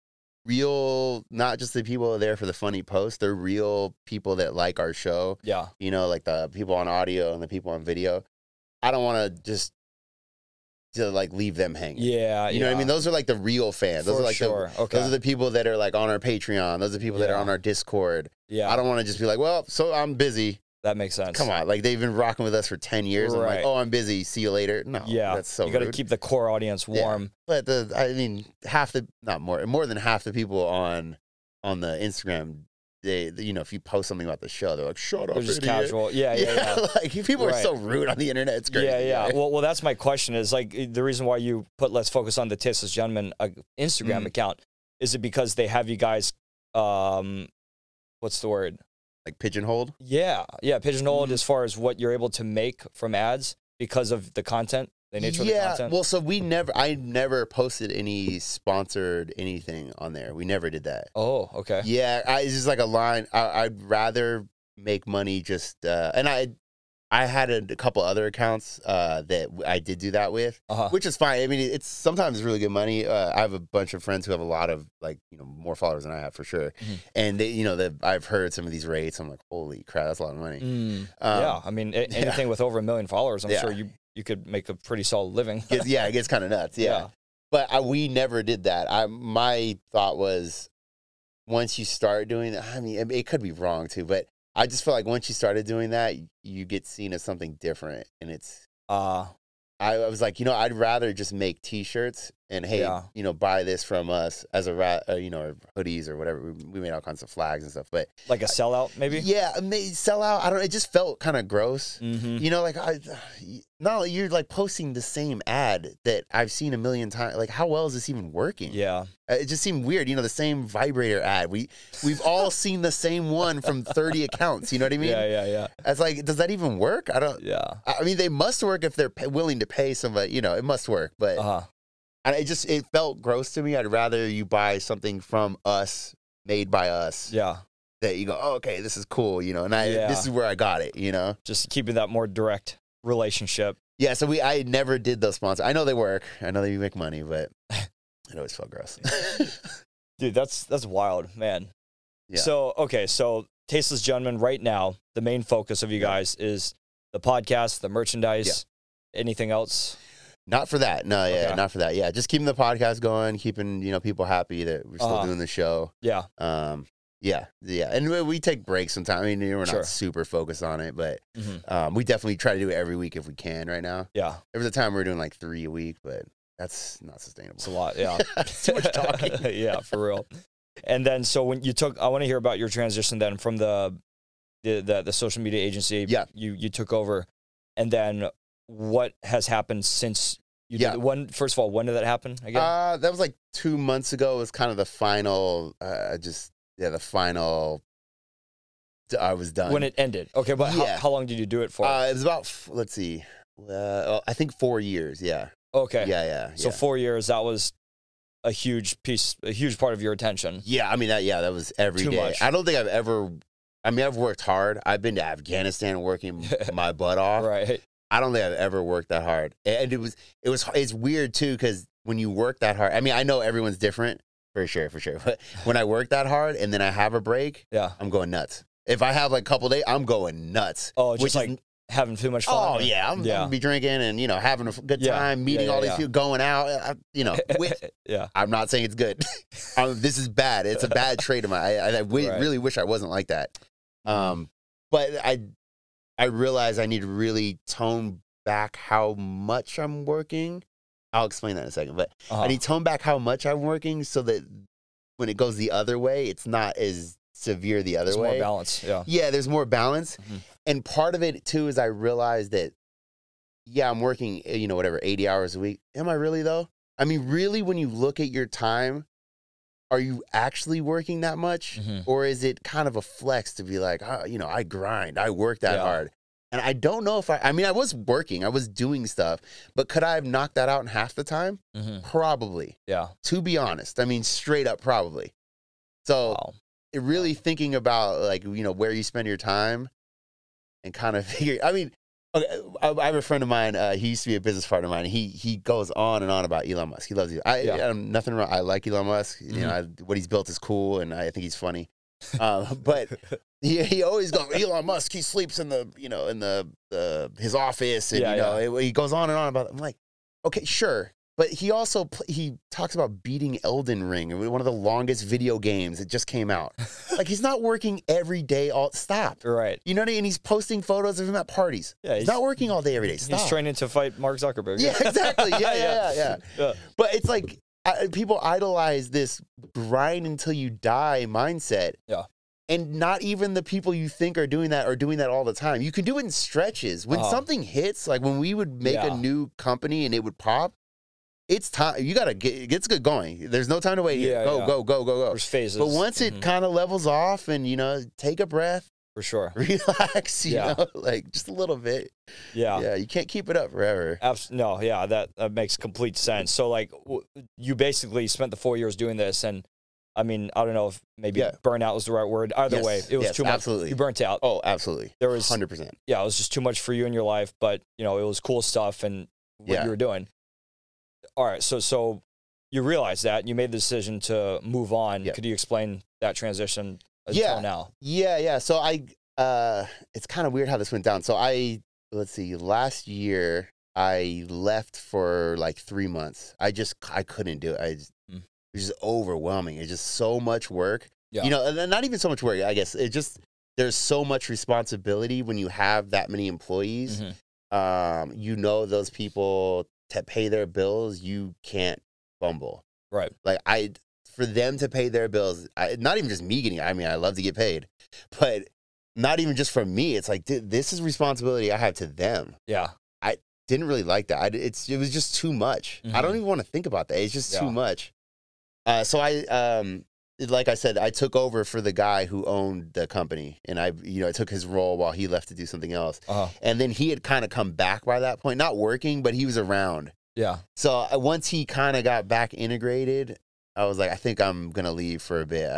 real, not just the people there for the funny post, they're real people that like our show. Yeah. Like the people on audio and the people on video. I don't want to just like leave them hanging. Yeah. You know what I mean? Those are like the real fans. Those are like those are the people that are like on our Patreon. Those are the people that are on our Discord. Yeah. I don't want to just be like, well, so I'm busy. That makes sense. Come on, like they've been rocking with us for 10 years. I'm like, oh, I'm busy. See you later. No, that's so. You got to keep the core audience warm. Yeah. But more than half the people on the Instagram, they if you post something about the show, they're like, shut up. They're just casual. Yeah. Like people are so rude on the internet. It's crazy. Yeah. Well, that's my question. Is like the reason why you put "Let's focus on the Tasteless Gentleman" Instagram account. Is it because they have you guys? What's the word? Like pigeonholed? Yeah, pigeonholed as far as what you're able to make from ads because of the content, the nature of the content. Well, so I never posted any sponsored anything on there. We never did that. Oh, okay. Yeah, it's just like a line. I'd rather make money just, and I had a couple other accounts that I did do that with, which is fine. I mean, it's sometimes really good money. I have a bunch of friends who have a lot of more followers than I have for sure, and they, I've heard some of these rates. I'm like, holy crap, that's a lot of money. Yeah, I mean, anything with over 1 million followers, I'm sure you could make a pretty solid living. It gets kind of nuts. Yeah. But we never did that. My thought was, once you start doing that, I mean, it could be wrong too, but I just feel like once you started doing that, you get seen as something different, and it's. I was like, I'd rather just make T-shirts and hey, buy this from us as a or hoodies or whatever. We made all kinds of flags and stuff, but like a sellout, maybe. Yeah, sellout. I don't. It just felt kind of gross. No, you're like posting the same ad that I've seen a million times. Like, how well is this even working? Yeah, it just seemed weird. The same vibrator ad. We've all seen the same one from 30 accounts. You know what I mean? Yeah. It's like, does that even work? I don't. Yeah. I mean, they must work if they're willing to pay somebody. It must work. But and it felt gross to me. I'd rather you buy something from us, made by us. Yeah. That you go, oh, okay, this is cool. And this is where I got it. Just keeping that more direct relationship. Yeah, so I never did those sponsors. I know they work. I know they make money, but it always felt gross. Dude, that's wild, man. Yeah. So Tasteless Gentlemen, right now, the main focus of you guys is the podcast, the merchandise, anything else? Not for that. No, not for that. Yeah, just keeping the podcast going, keeping people happy that we're still doing the show. Yeah. Yeah, and we take breaks sometimes. I mean, we're not super focused on it, but we definitely try to do it every week if we can right now. Yeah. Every the time we're doing like 3 a week, but that's not sustainable. It's a lot, yeah. Too much talking. Yeah, for real. And then, so when you I want to hear about your transition then from the social media agency you took over, and then what has happened since you did. First of all, when did that happen again? That was like 2 months ago. It was kind of the final, the final, I was done. When it ended. Okay, but how long did you do it for? It was about, let's see, I think 4 years, yeah. Okay. Yeah. So 4 years, that was a huge part of your attention. Yeah, I mean, that was every day. Much. I don't think I've worked hard. I've been to Afghanistan working my butt off. Right. I don't think I've ever worked that hard. And it's weird too, because when you work that hard, I mean, I know everyone's different. For sure. But when I work that hard and then I have a break, I'm going nuts. If I have like a couple days, I'm going nuts. Oh, just like having too much fun. Oh, yeah. I'm going to be drinking and, having a good time, meeting all these people, going out, I'm not saying it's good. This is bad. It's a bad trait of mine. I really wish I wasn't like that. But I realize I need to really tone back how much I'm working. I'll explain that in a second, but I need to tone back how much I'm working so that when it goes the other way, it's not as severe the other way. There's more balance, Yeah, there's more balance. And part of it, too, is I realized that, I'm working, 80 hours a week. Am I really, though? I mean, really, when you look at your time, are you actually working that much? Or is it kind of a flex to be like, I grind, I work that hard? And I don't know if I was working, I was doing stuff, but could I have knocked that out in half the time? Probably. Yeah. To be honest. I mean, straight up, probably. So really thinking about like, where you spend your time and kind of figure, I mean, okay, I have a friend of mine, he used to be a business partner of mine. He goes on and on about Elon Musk. He loves you. Nothing wrong. I like Elon Musk. What he's built is cool. And I think he's funny. But he always goes, Elon Musk, he sleeps in his office, and he goes on and on about it. I'm like, okay, sure, but he also he talks about beating Elden Ring, one of the longest video games that just came out. Like, he's not working every day. Stop. Right. You know what I mean? And he's posting photos of him at parties. Yeah, he's not working all day every day. Stop. He's training to fight Mark Zuckerberg. Yeah, exactly. Yeah. But it's like people idolize this grind until you die mindset. Yeah. And not even the people you think are doing that all the time. You can do it in stretches. When something hits, like when we would make a new company and it would pop, it's time. You got to get good going. There's no time to wait. Go. There's phases. But once it kind of levels off and, take a breath. For sure. Relax, you know, like just a little bit. Yeah, you can't keep it up forever. No, that makes complete sense. So, like, you basically spent the 4 years doing this, and I mean, I don't know if maybe burnout was the right word. Either way, it was too much. Absolutely. You burnt out. Oh, absolutely. There was 100%. Yeah, it was just too much for you in your life, but it was cool stuff and what you were doing. All right, so you realized that and you made the decision to move on. Could you explain that transition until now? Yeah. So it's kind of weird how this went down. So let's see, last year I left for like 3 months. I couldn't do it. It was just overwhelming. It's just so much work. Yeah. And not even so much work, I guess. It just there's so much responsibility when you have that many employees. You know, those people to pay their bills, you can't fumble. Right. Like for them to pay their bills, not even just me getting, I mean, I love to get paid, but not even just from me. It's like, this is responsibility I have to them. Yeah. I didn't really like that. It was just too much. I don't even want to think about that. It's just too much. So like I said, I took over for the guy who owned the company, and I took his role while he left to do something else. And then he had kind of come back by that point, not working, but he was around. Yeah. So once he kind of got back integrated, I was like, I think I'm going to leave for a bit.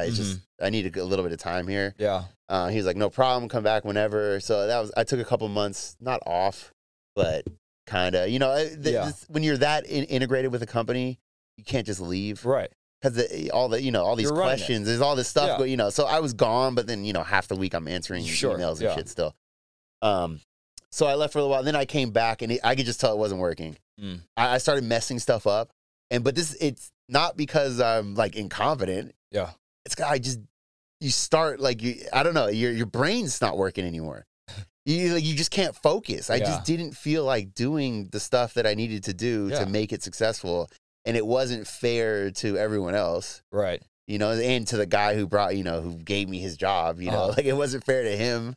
I need a little bit of time here. Yeah. He was like, no problem, come back whenever. So I took a couple months, not off, but kind of, when you're that integrated with a company, you can't just leave. Right. Because all these questions, there's all this stuff, but so I was gone, but then, half the week I'm answering emails and shit still. So I left for a little while, then I came back, and I could just tell it wasn't working. I started messing stuff up, but it's not because I'm like incompetent. Yeah. It's you start like, I don't know, your brain's not working anymore. You just can't focus. I just didn't feel like doing the stuff that I needed to do to make it successful. And it wasn't fair to everyone else. Right. And to the guy who who gave me his job, like it wasn't fair to him.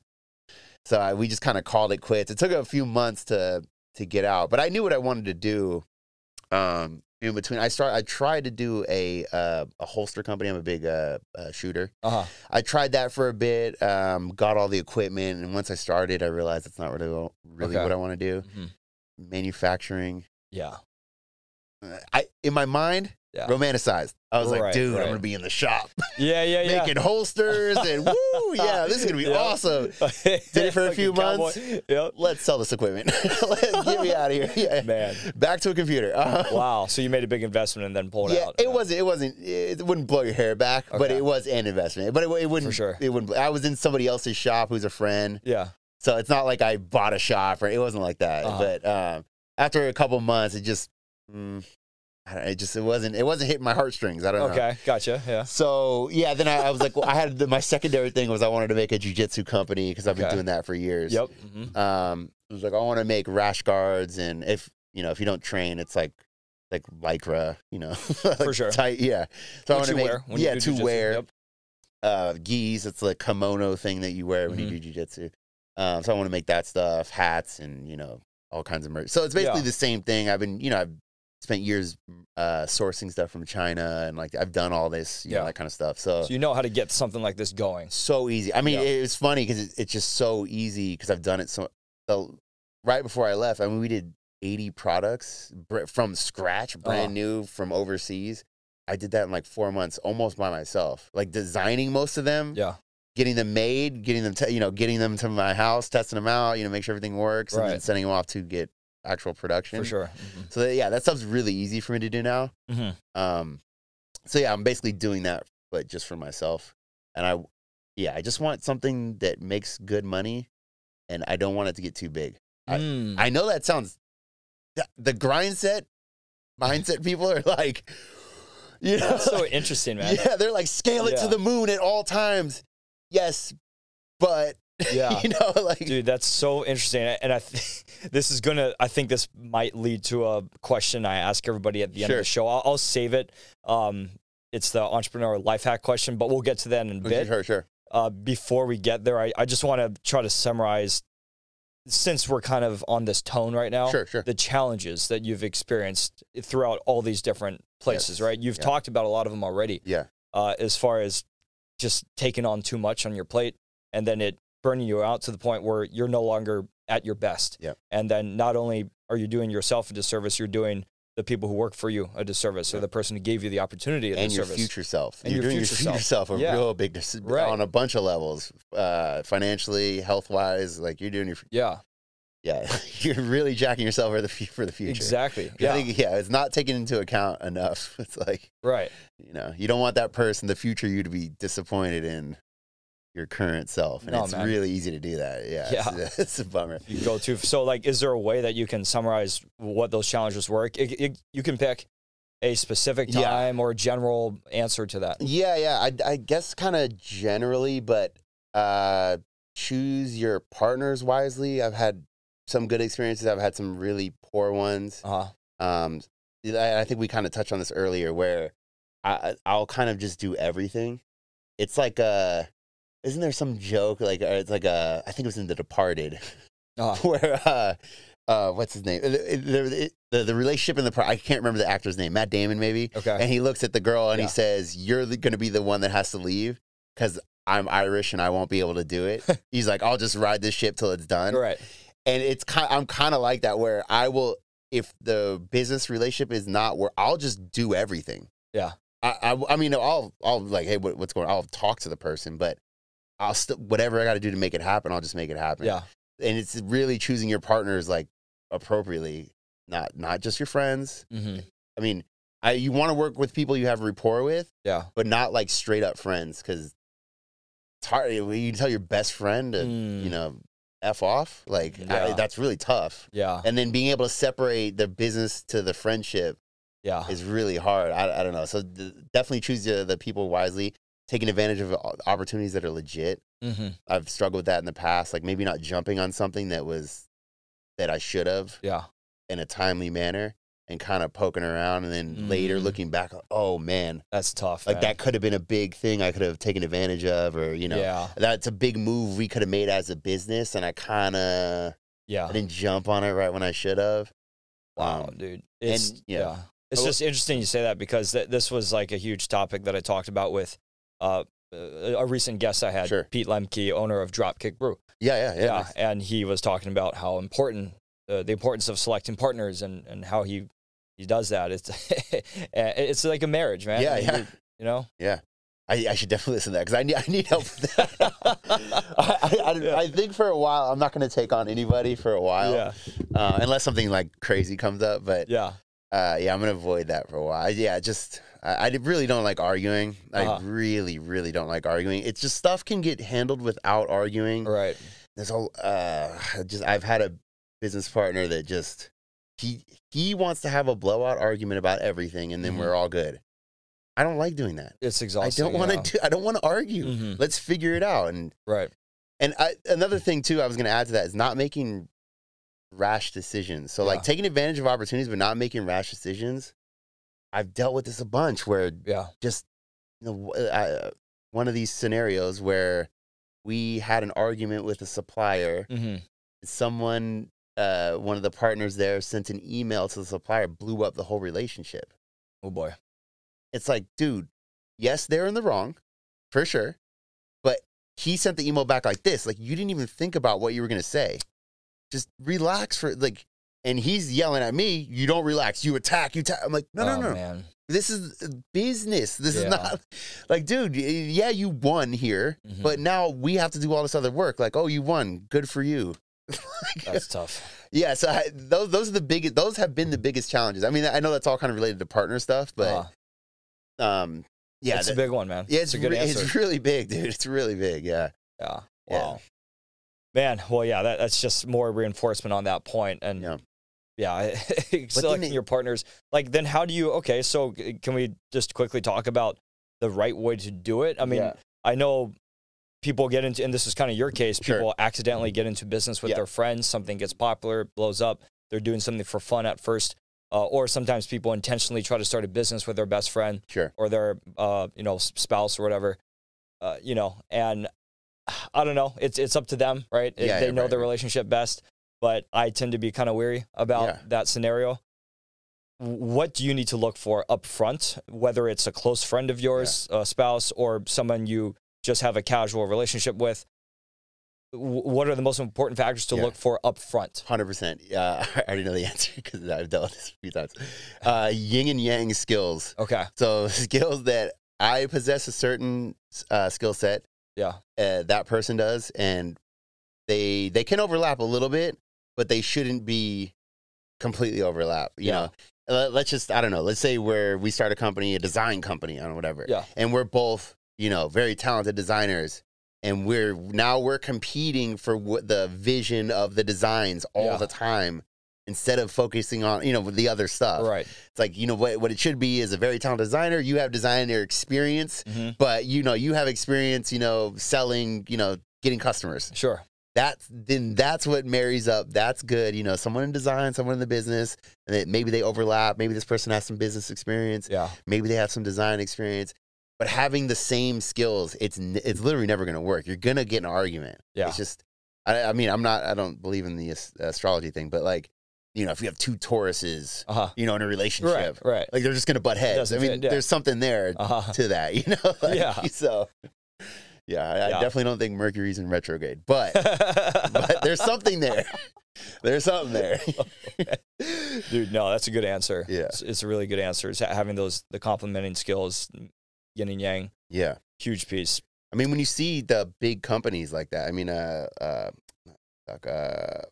So we just kind of called it quits. It took a few months to get out, but I knew what I wanted to do. In between, I tried to do a holster company. I'm a big shooter. I tried that for a bit, got all the equipment, and once I started, I realized it's not really what I want to do. Manufacturing. Yeah. In my mind, romanticized. I was like, dude, I'm gonna be in the shop. Making holsters and woo, this is gonna be awesome. Did it for a few months. Let's sell this equipment. Get me out of here. Man. Back to a computer. Wow. So you made a big investment and then pulled out. It wouldn't blow your hair back, but it was an investment. But it wouldn't for sure. It wouldn't. I was in somebody else's shop who's a friend. Yeah. So it's not like I bought a shop, or it wasn't like that. But after a couple months, it just it wasn't hitting my heartstrings. I don't know. Okay, gotcha. Yeah. So then I was like, well, I had my secondary thing was I wanted to make a jiu-jitsu company because I've been doing that for years. Yep. I was like, I want to make rash guards, and if you don't train, it's like lycra, like for sure. Tight, yeah. So I want to make to wear. Yep. Gis, it's like kimono thing that you wear when you do jiu-jitsu. So I want to make that stuff, hats, and all kinds of merch. So it's basically the same thing. I've been, I've spent years sourcing stuff from China, and like I've done all this, that kind of stuff. So you know how to get something like this going. So easy. I mean, it's funny because it's just so easy because I've done it so right before I left. I mean, we did 80 products from scratch, brand new from overseas. I did that in like 4 months, almost by myself, like designing most of them. Yeah. Getting them made, getting them to my house, testing them out, make sure everything works, and then sending them off to get actual production. For sure. So that stuff's really easy for me to do now. So I'm basically doing that, but just for myself. And I just want something that makes good money, and I don't want it to get too big. I know that sounds, the mindset people are like, That's so interesting, man. Yeah, they're like, scale it to the moon at all times. Yes, but dude, that's so interesting. And I think this might lead to a question I ask everybody at the end of the show. I'll save it. It's the entrepreneurial life hack question, but we'll get to that in a bit. Sure. Before we get there, I just want to try to summarize, since we're kind of on this tone right now, the challenges that you've experienced throughout all these different places, right? You've talked about a lot of them already. Yeah. As far as just taking on too much on your plate, and then it burning you out to the point where you're no longer at your best. Yeah. And then not only are you doing yourself a disservice, you're doing the people who work for you a disservice, or the person who gave you the opportunity a disservice. And your future self. You're doing your future self a real big disservice on a bunch of levels, financially, health-wise. Like you're doing your you're really jacking yourself for the future. Exactly. I think it's not taken into account enough. It's like you don't want that person, the future you, to be disappointed in your current self, and it's really easy to do that. It's a bummer. You go to is there a way that you can summarize what those challenges were? You can pick a specific time or a general answer to that. I guess kind of generally, but choose your partners wisely. I've had some good experiences. I've had some really poor ones. I think we kind of touched on this earlier, where I'll kind of just do everything. It's like isn't there some joke like it's like I think it was in The Departed, where what's his name? The relationship in I can't remember the actor's name. Matt Damon, maybe. Okay. And he looks at the girl and he says, "You're going to be the one that has to leave because I'm Irish and I won't be able to do it." He's like, "I'll just ride this ship till it's done." Right. And I'm kind of like that, where I will, if the business relationship is not where, I'll just do everything. Yeah. I mean, I'll like, hey, what's going on? I'll talk to the person, but I'll still, whatever I got to do to make it happen, I'll just make it happen. Yeah. And it's really choosing your partners like appropriately, not just your friends. Mm-hmm. I mean, you want to work with people you have rapport with, but not like straight up friends, because it's hard. You tell your best friend to, you know, F off, like that's really tough. Yeah. And then being able to separate the business to the friendship is really hard. I don't know. So definitely choose the people wisely, taking advantage of opportunities that are legit. Mm-hmm. I've struggled with that in the past, like maybe not jumping on something that I should have in a timely manner, and kind of poking around, and then later looking back, oh man, that's tough. Like that could have been a big thing I could have taken advantage of, or you know, that's a big move we could have made as a business, and I kind of I didn't jump on it right when I should have. Wow, dude. It's just interesting you say that, because this was like a huge topic that I talked about with a recent guest I had, Pete Lemke, owner of Dropkick Brew. Yeah. And he was talking about how important the importance of selecting partners, and how he does that. It's like a marriage, man. You know. Yeah. I should definitely listen to that, because I need help with that. I think for a while I'm not going to take on anybody for a while, unless something like crazy comes up. But I'm going to avoid that for a while. I really don't like arguing. I really, really don't like arguing. It's just stuff can get handled without arguing. Right. There's I've had a business partner that just he wants to have a blowout argument about everything, and then we're all good. I don't like doing that. It's exhausting. I don't want to argue. Mm-hmm. Let's figure it out. And another thing too, I was going to add to that, is not making rash decisions. So like taking advantage of opportunities, but not making rash decisions. I've dealt with this a bunch, where just, you know, one of these scenarios where we had an argument with a supplier. Mm-hmm. Someone, one of the partners there, sent an email to the supplier, blew up the whole relationship. Oh boy. It's like, dude, yes, they're in the wrong, for sure. But he sent the email back like this. Like, you didn't even think about what you were going to say. Just relax and he's yelling at me, you don't relax, you attack, I'm like, no. Man. This is business. This is not, like, dude, you won here, but now we have to do all this other work. Like, oh, you won. Good for you. That's tough. Yeah, so those have been the biggest challenges. I mean, I know that's all kind of related to partner stuff, but it's a big one, man. Yeah, it's a good answer. It's really big, dude. It's really big. Yeah. Wow. Man, well, that's just more reinforcement on that point. And selecting your partners. Like, then how do you? Okay, so can we just quickly talk about the right way to do it? I mean, I know people get into, and this is kind of your case, people accidentally get into business with their friends. Something gets popular, blows up. They're doing something for fun at first. Or sometimes people intentionally try to start a business with their best friend or their, spouse or whatever, and I don't know. It's up to them, right? They know their relationship best, but I tend to be kind of weary about that scenario. What do you need to look for up front, whether it's a close friend of yours, a spouse, or someone you just have a casual relationship with? What are the most important factors to look for up front? 100%. I already know the answer because I've dealt with this a few times. Yin and yang skills. Okay. So skills that I possess a certain skill set. That person does, and they can overlap a little bit, but they shouldn't be completely overlap. You know, let's just, I don't know. Let's say we start a company, a design company, I don't know, whatever. And we're both, very talented designers. And we're competing for what the vision of the designs all the time, instead of focusing on, the other stuff. Right. It's like, what it should be is a very talented designer. You have designer experience, but you have experience, selling, getting customers. Sure. That's what marries up. That's good. You know, someone in design, someone in the business, and maybe they overlap. Maybe this person has some business experience. Yeah. Maybe they have some design experience. But having the same skills, it's literally never going to work. You're going to get an argument. Yeah. It's just, I mean, I don't believe in the astrology thing, but like, you know, if you have two Tauruses, you know, in a relationship, right. like they're just going to butt heads. I mean, there's something there to that, you know? Like, yeah. So, I definitely don't think Mercury's in retrograde, but there's something there. There's something there. Dude, no, that's a good answer. Yeah. It's a really good answer. It's having the complementing skills, yin and yang. Yeah. Huge piece. I mean, when you see the big companies like that, I mean,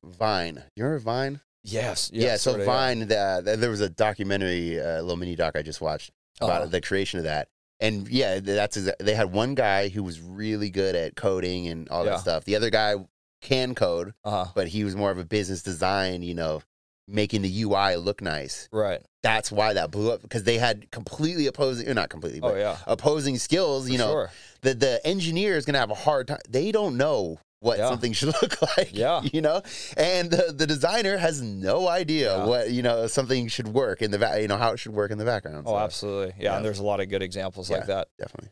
Vine. You remember Vine? Yes. Yeah. So Vine, there was a documentary, a little mini doc I just watched about the creation of that. And yeah, they had one guy who was really good at coding and all that stuff. The other guy can code, but he was more of a business design, you know, making the UI look nice. Right. That's why that blew up, because they had completely opposing, or not completely, but opposing skills. You know, the engineer is going to have a hard time. They don't know what something should look like. Yeah. You know, and the designer has no idea what, you know, something should work in the you know, how it should work in the background. Oh, absolutely. Yeah. And there's a lot of good examples like that. Definitely.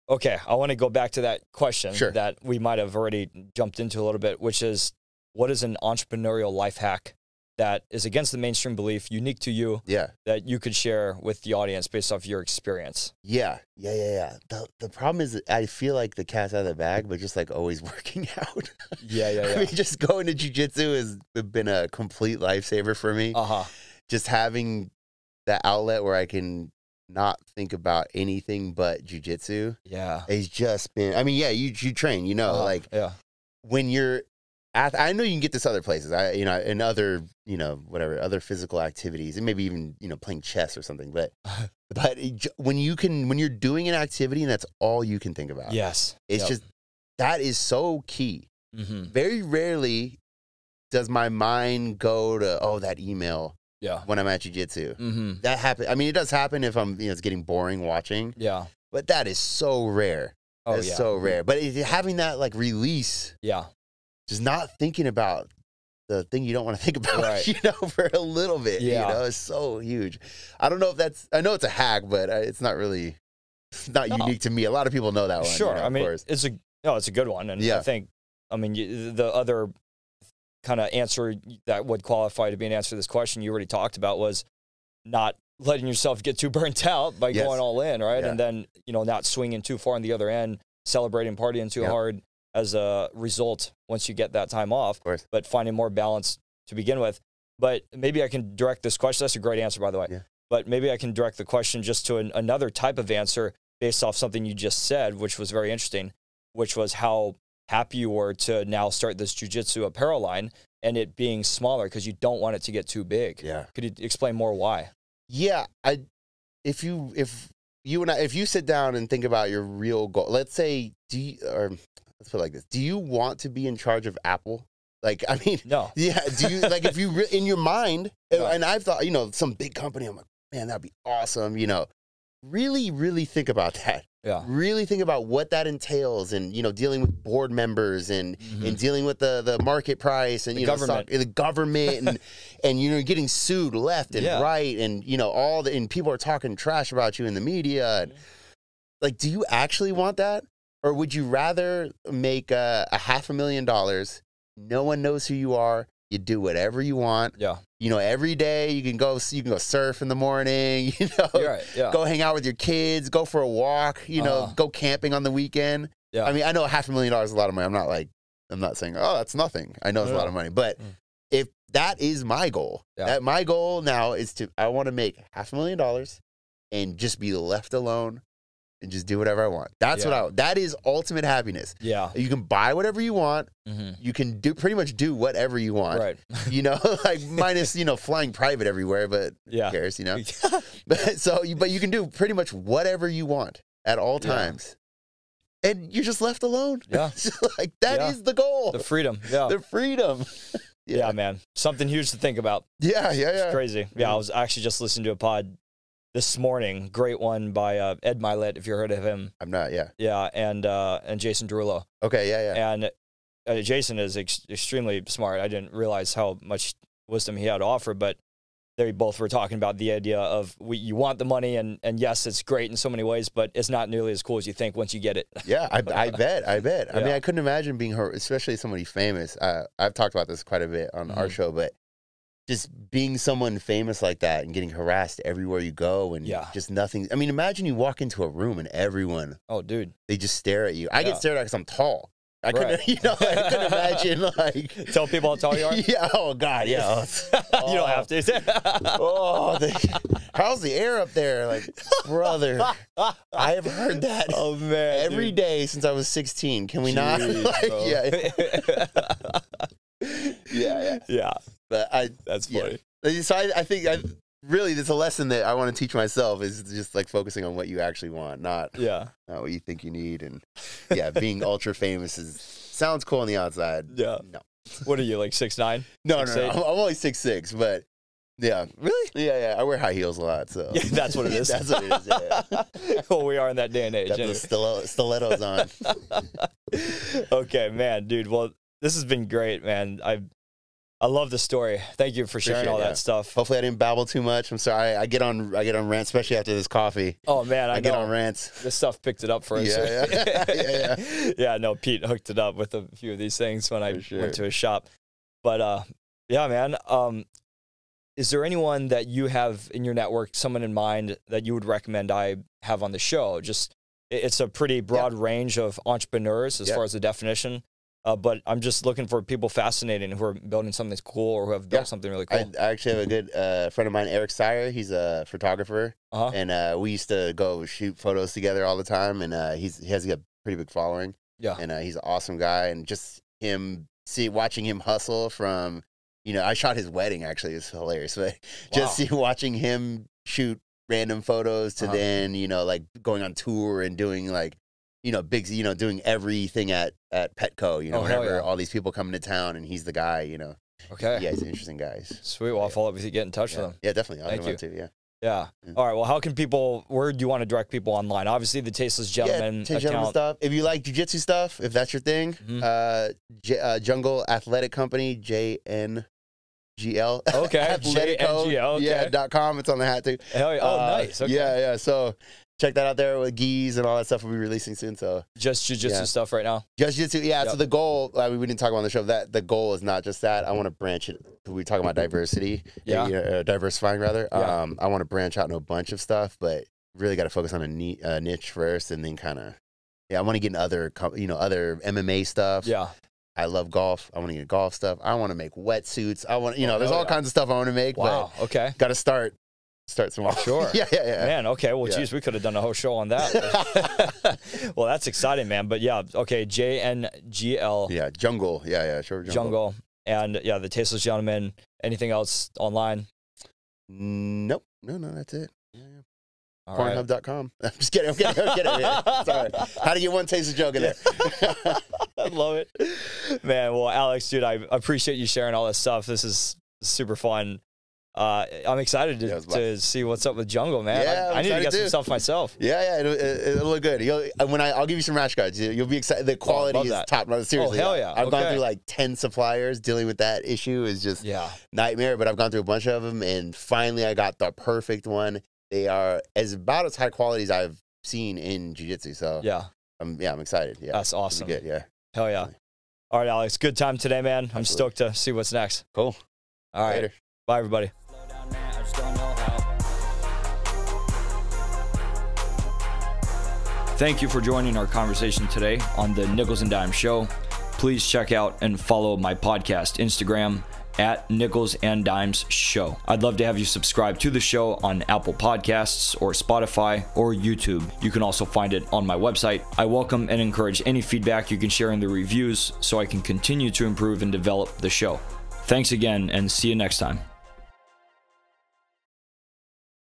Okay. I want to go back to that question that we might have already jumped into a little bit, which is, what is an entrepreneurial life hack that is against the mainstream belief, unique to you, that you could share with the audience based off your experience? Yeah. The problem is, I feel like the cat's out of the bag, but just like always working out. I mean, just going to jiu-jitsu has been a complete lifesaver for me. Just having that outlet where I can not think about anything but jiu-jitsu. It's just been, I mean, you train, you know, like when you're, I know you can get this other places, you know, in other, you know, whatever, other physical activities, and maybe even, you know, playing chess or something. But when you're doing an activity and that's all you can think about, it's just, that is so key. Very rarely does my mind go to, that email. When I'm at jiu-jitsu, that happens. I mean, it does happen if I'm, you know, it's getting boring watching. But that is so rare. It's so rare. But having that like release. Just not thinking about the thing you don't want to think about, you know, for a little bit, you know, it's so huge. I don't know if I know it's a hack, but it's not really, it's not unique to me. A lot of people know that one. Sure. You know, I mean, it's a good one. And I think, I mean, the other kind of answer that would qualify to be an answer to this question you already talked about was not letting yourself get too burnt out by going all in, right? And then, you know, not swinging too far on the other end, celebrating, partying too hard as a result once you get that time off, but finding more balance to begin with. But maybe I can direct this question. That's a great answer, by the way. But maybe I can direct the question just to another type of answer based off something you just said, which was very interesting, which was how happy you were to now start this jiu-jitsu apparel line and it being smaller because you don't want it to get too big. Could you explain more why? If you sit down and think about your real goal, let's say, let's put it like this. Do you want to be in charge of Apple? Like, I mean, no. Do you, like, if you, in your mind, and I've thought, you know, some big company, I'm like, man, that'd be awesome. You know, really, really think about that. Really think about what that entails, and, you know, dealing with board members and dealing with the market price and, the government and, you know, getting sued left and right. And, you know, and people are talking trash about you in the media. And, like, do you actually want that? Or would you rather make $500,000? No one knows who you are. You do whatever you want. You know, every day you can go surf in the morning. You know, go hang out with your kids. Go for a walk. You know, go camping on the weekend. I mean, I know $500,000 is a lot of money. I'm not saying, oh, that's nothing. I know it's a lot of money, but if that is my goal, that my goal now is I want to make $500,000 and just be left alone. And just do whatever I want. That's that is ultimate happiness. You can buy whatever you want. You can pretty much do whatever you want. You know, like minus, you know, flying private everywhere, but who cares, you know? but you can do pretty much whatever you want at all times. And you're just left alone. Like that is the goal. The freedom. The freedom. Yeah, man. Something huge to think about. It's crazy. I was actually just listening to a pod this morning, great one by Ed Milet, if you heard of him. I'm not, and Jason Derulo. Okay, And Jason is extremely smart. I didn't realize how much wisdom he had to offer, but they both were talking about the idea of you want the money, and yes, it's great in so many ways, but it's not nearly as cool as you think once you get it. Yeah, I bet. I mean, I couldn't imagine being her, especially somebody famous. I've talked about this quite a bit on our show, but just being someone famous like that and getting harassed everywhere you go and just nothing. I mean, imagine you walk into a room and everyone, they just stare at you. I get stared at because I'm tall. I couldn't, I couldn't imagine, like... Tell people how tall you are? Yeah, oh, God, yeah. You don't have to. How's the air up there? Like, brother, I have heard that every day since I was 16. Can we not? Yeah. But that's funny. Yeah. So I think really, it's a lesson that I want to teach myself is just like focusing on what you actually want, not what you think you need. And being ultra famous sounds cool on the outside. Yeah. No. What are you, like 6'9"? No. I'm only 6'6", but yeah. Really? Yeah. I wear high heels a lot, so. Yeah, that's what it is. That's what it is, yeah. Well, we are in that day and age. Got the stilettos on. Okay, man, dude. Well, this has been great, man. I love the story. Thank you for sharing all that stuff. Hopefully I didn't babble too much. I'm sorry. I get on rants, especially after this coffee. Oh man, I get on rants. This stuff picked it up for us. Yeah. Yeah, no, Pete hooked it up with a few of these things when I went to his shop. But yeah, man. Is there anyone that you have in your network, someone in mind that you would recommend I have on the show? Just it's a pretty broad range of entrepreneurs as far as the definition. But I'm just looking for people fascinating who are building something that's cool or who have built something really cool. I actually have a good friend of mine, Eric Sire. He's a photographer, and we used to go shoot photos together all the time. And he has a pretty big following. Yeah, and he's an awesome guy. And just watching him hustle from, I shot his wedding. Actually, it's hilarious. But watching him shoot random photos to then like going on tour and doing like. Doing everything at Petco, whenever all these people coming to town, and he's the guy, Okay. Yeah, he's an interesting guy. Sweet. Well, I'll follow up with you, get in touch with him. Yeah, definitely. Thank you. Yeah. All right. Well, how can where do you want to direct people online? Obviously, the Tasteless Gentleman account. Stuff. If you like jiu-jitsu stuff, if that's your thing, Jungle Athletic Company, JNGL. Okay. JNGL. Okay. Yeah, .com. It's on the hat too. Hell yeah. Oh, nice. Okay. Yeah. So check that out there with gis and all that stuff we'll be releasing soon. So just jiu-jitsu stuff right now. Just jiu-jitsu. Yeah. Yep. So the goal, we didn't talk about on the show, that the goal is not just that. I want to branch it. We talk about diversity. Yeah. Diversifying rather. Yeah. I want to branch out into a bunch of stuff, but really got to focus on a niche first, and then kind of, I want to get in other MMA stuff. Yeah. I love golf. I want to get golf stuff. I want to make wetsuits. I want, there's all kinds of stuff I want to make. Wow. But okay. Got to start small. Sure. Yeah. Man, okay. Well, geez, we could have done a whole show on that. Well, that's exciting, man. But yeah, okay, JNGL. Yeah, Jungle. Yeah, sure. Jungle. And the Tasteless Gentleman. Anything else online? Nope. No, that's it. Yeah. Pornhub.com. I'm just kidding. I'm kidding. Sorry. How to get one tasteless joke in there. I love it. Man, well, Alex, dude, I appreciate you sharing all this stuff. This is super fun. I'm excited to see what's up with Jungle, man. Yeah, I need to get some stuff myself. Yeah, it'll look good. I'll give you some rash guards. You'll be excited. The quality is top. No, seriously. Oh, hell yeah. I've gone through like 10 suppliers. Dealing with that issue is just nightmare, but I've gone through a bunch of them, and finally I got the perfect one. They are about as high quality as I've seen in jiu-jitsu. So I'm excited. Yeah, that's awesome. Good. Yeah. Hell yeah. All right, Alex. Good time today, man. Absolutely. I'm stoked to see what's next. Cool. All right. Later. Bye, everybody. Thank you for joining our conversation today on the Nichols&Dimez Show. Please check out and follow my podcast Instagram at nicholsanddimezshow. I'd love to have you subscribe to the show on Apple Podcasts or Spotify or YouTube. You can also find it on my website. I welcome and encourage any feedback you can share in the reviews so I can continue to improve and develop the show. Thanks again, and see you next time.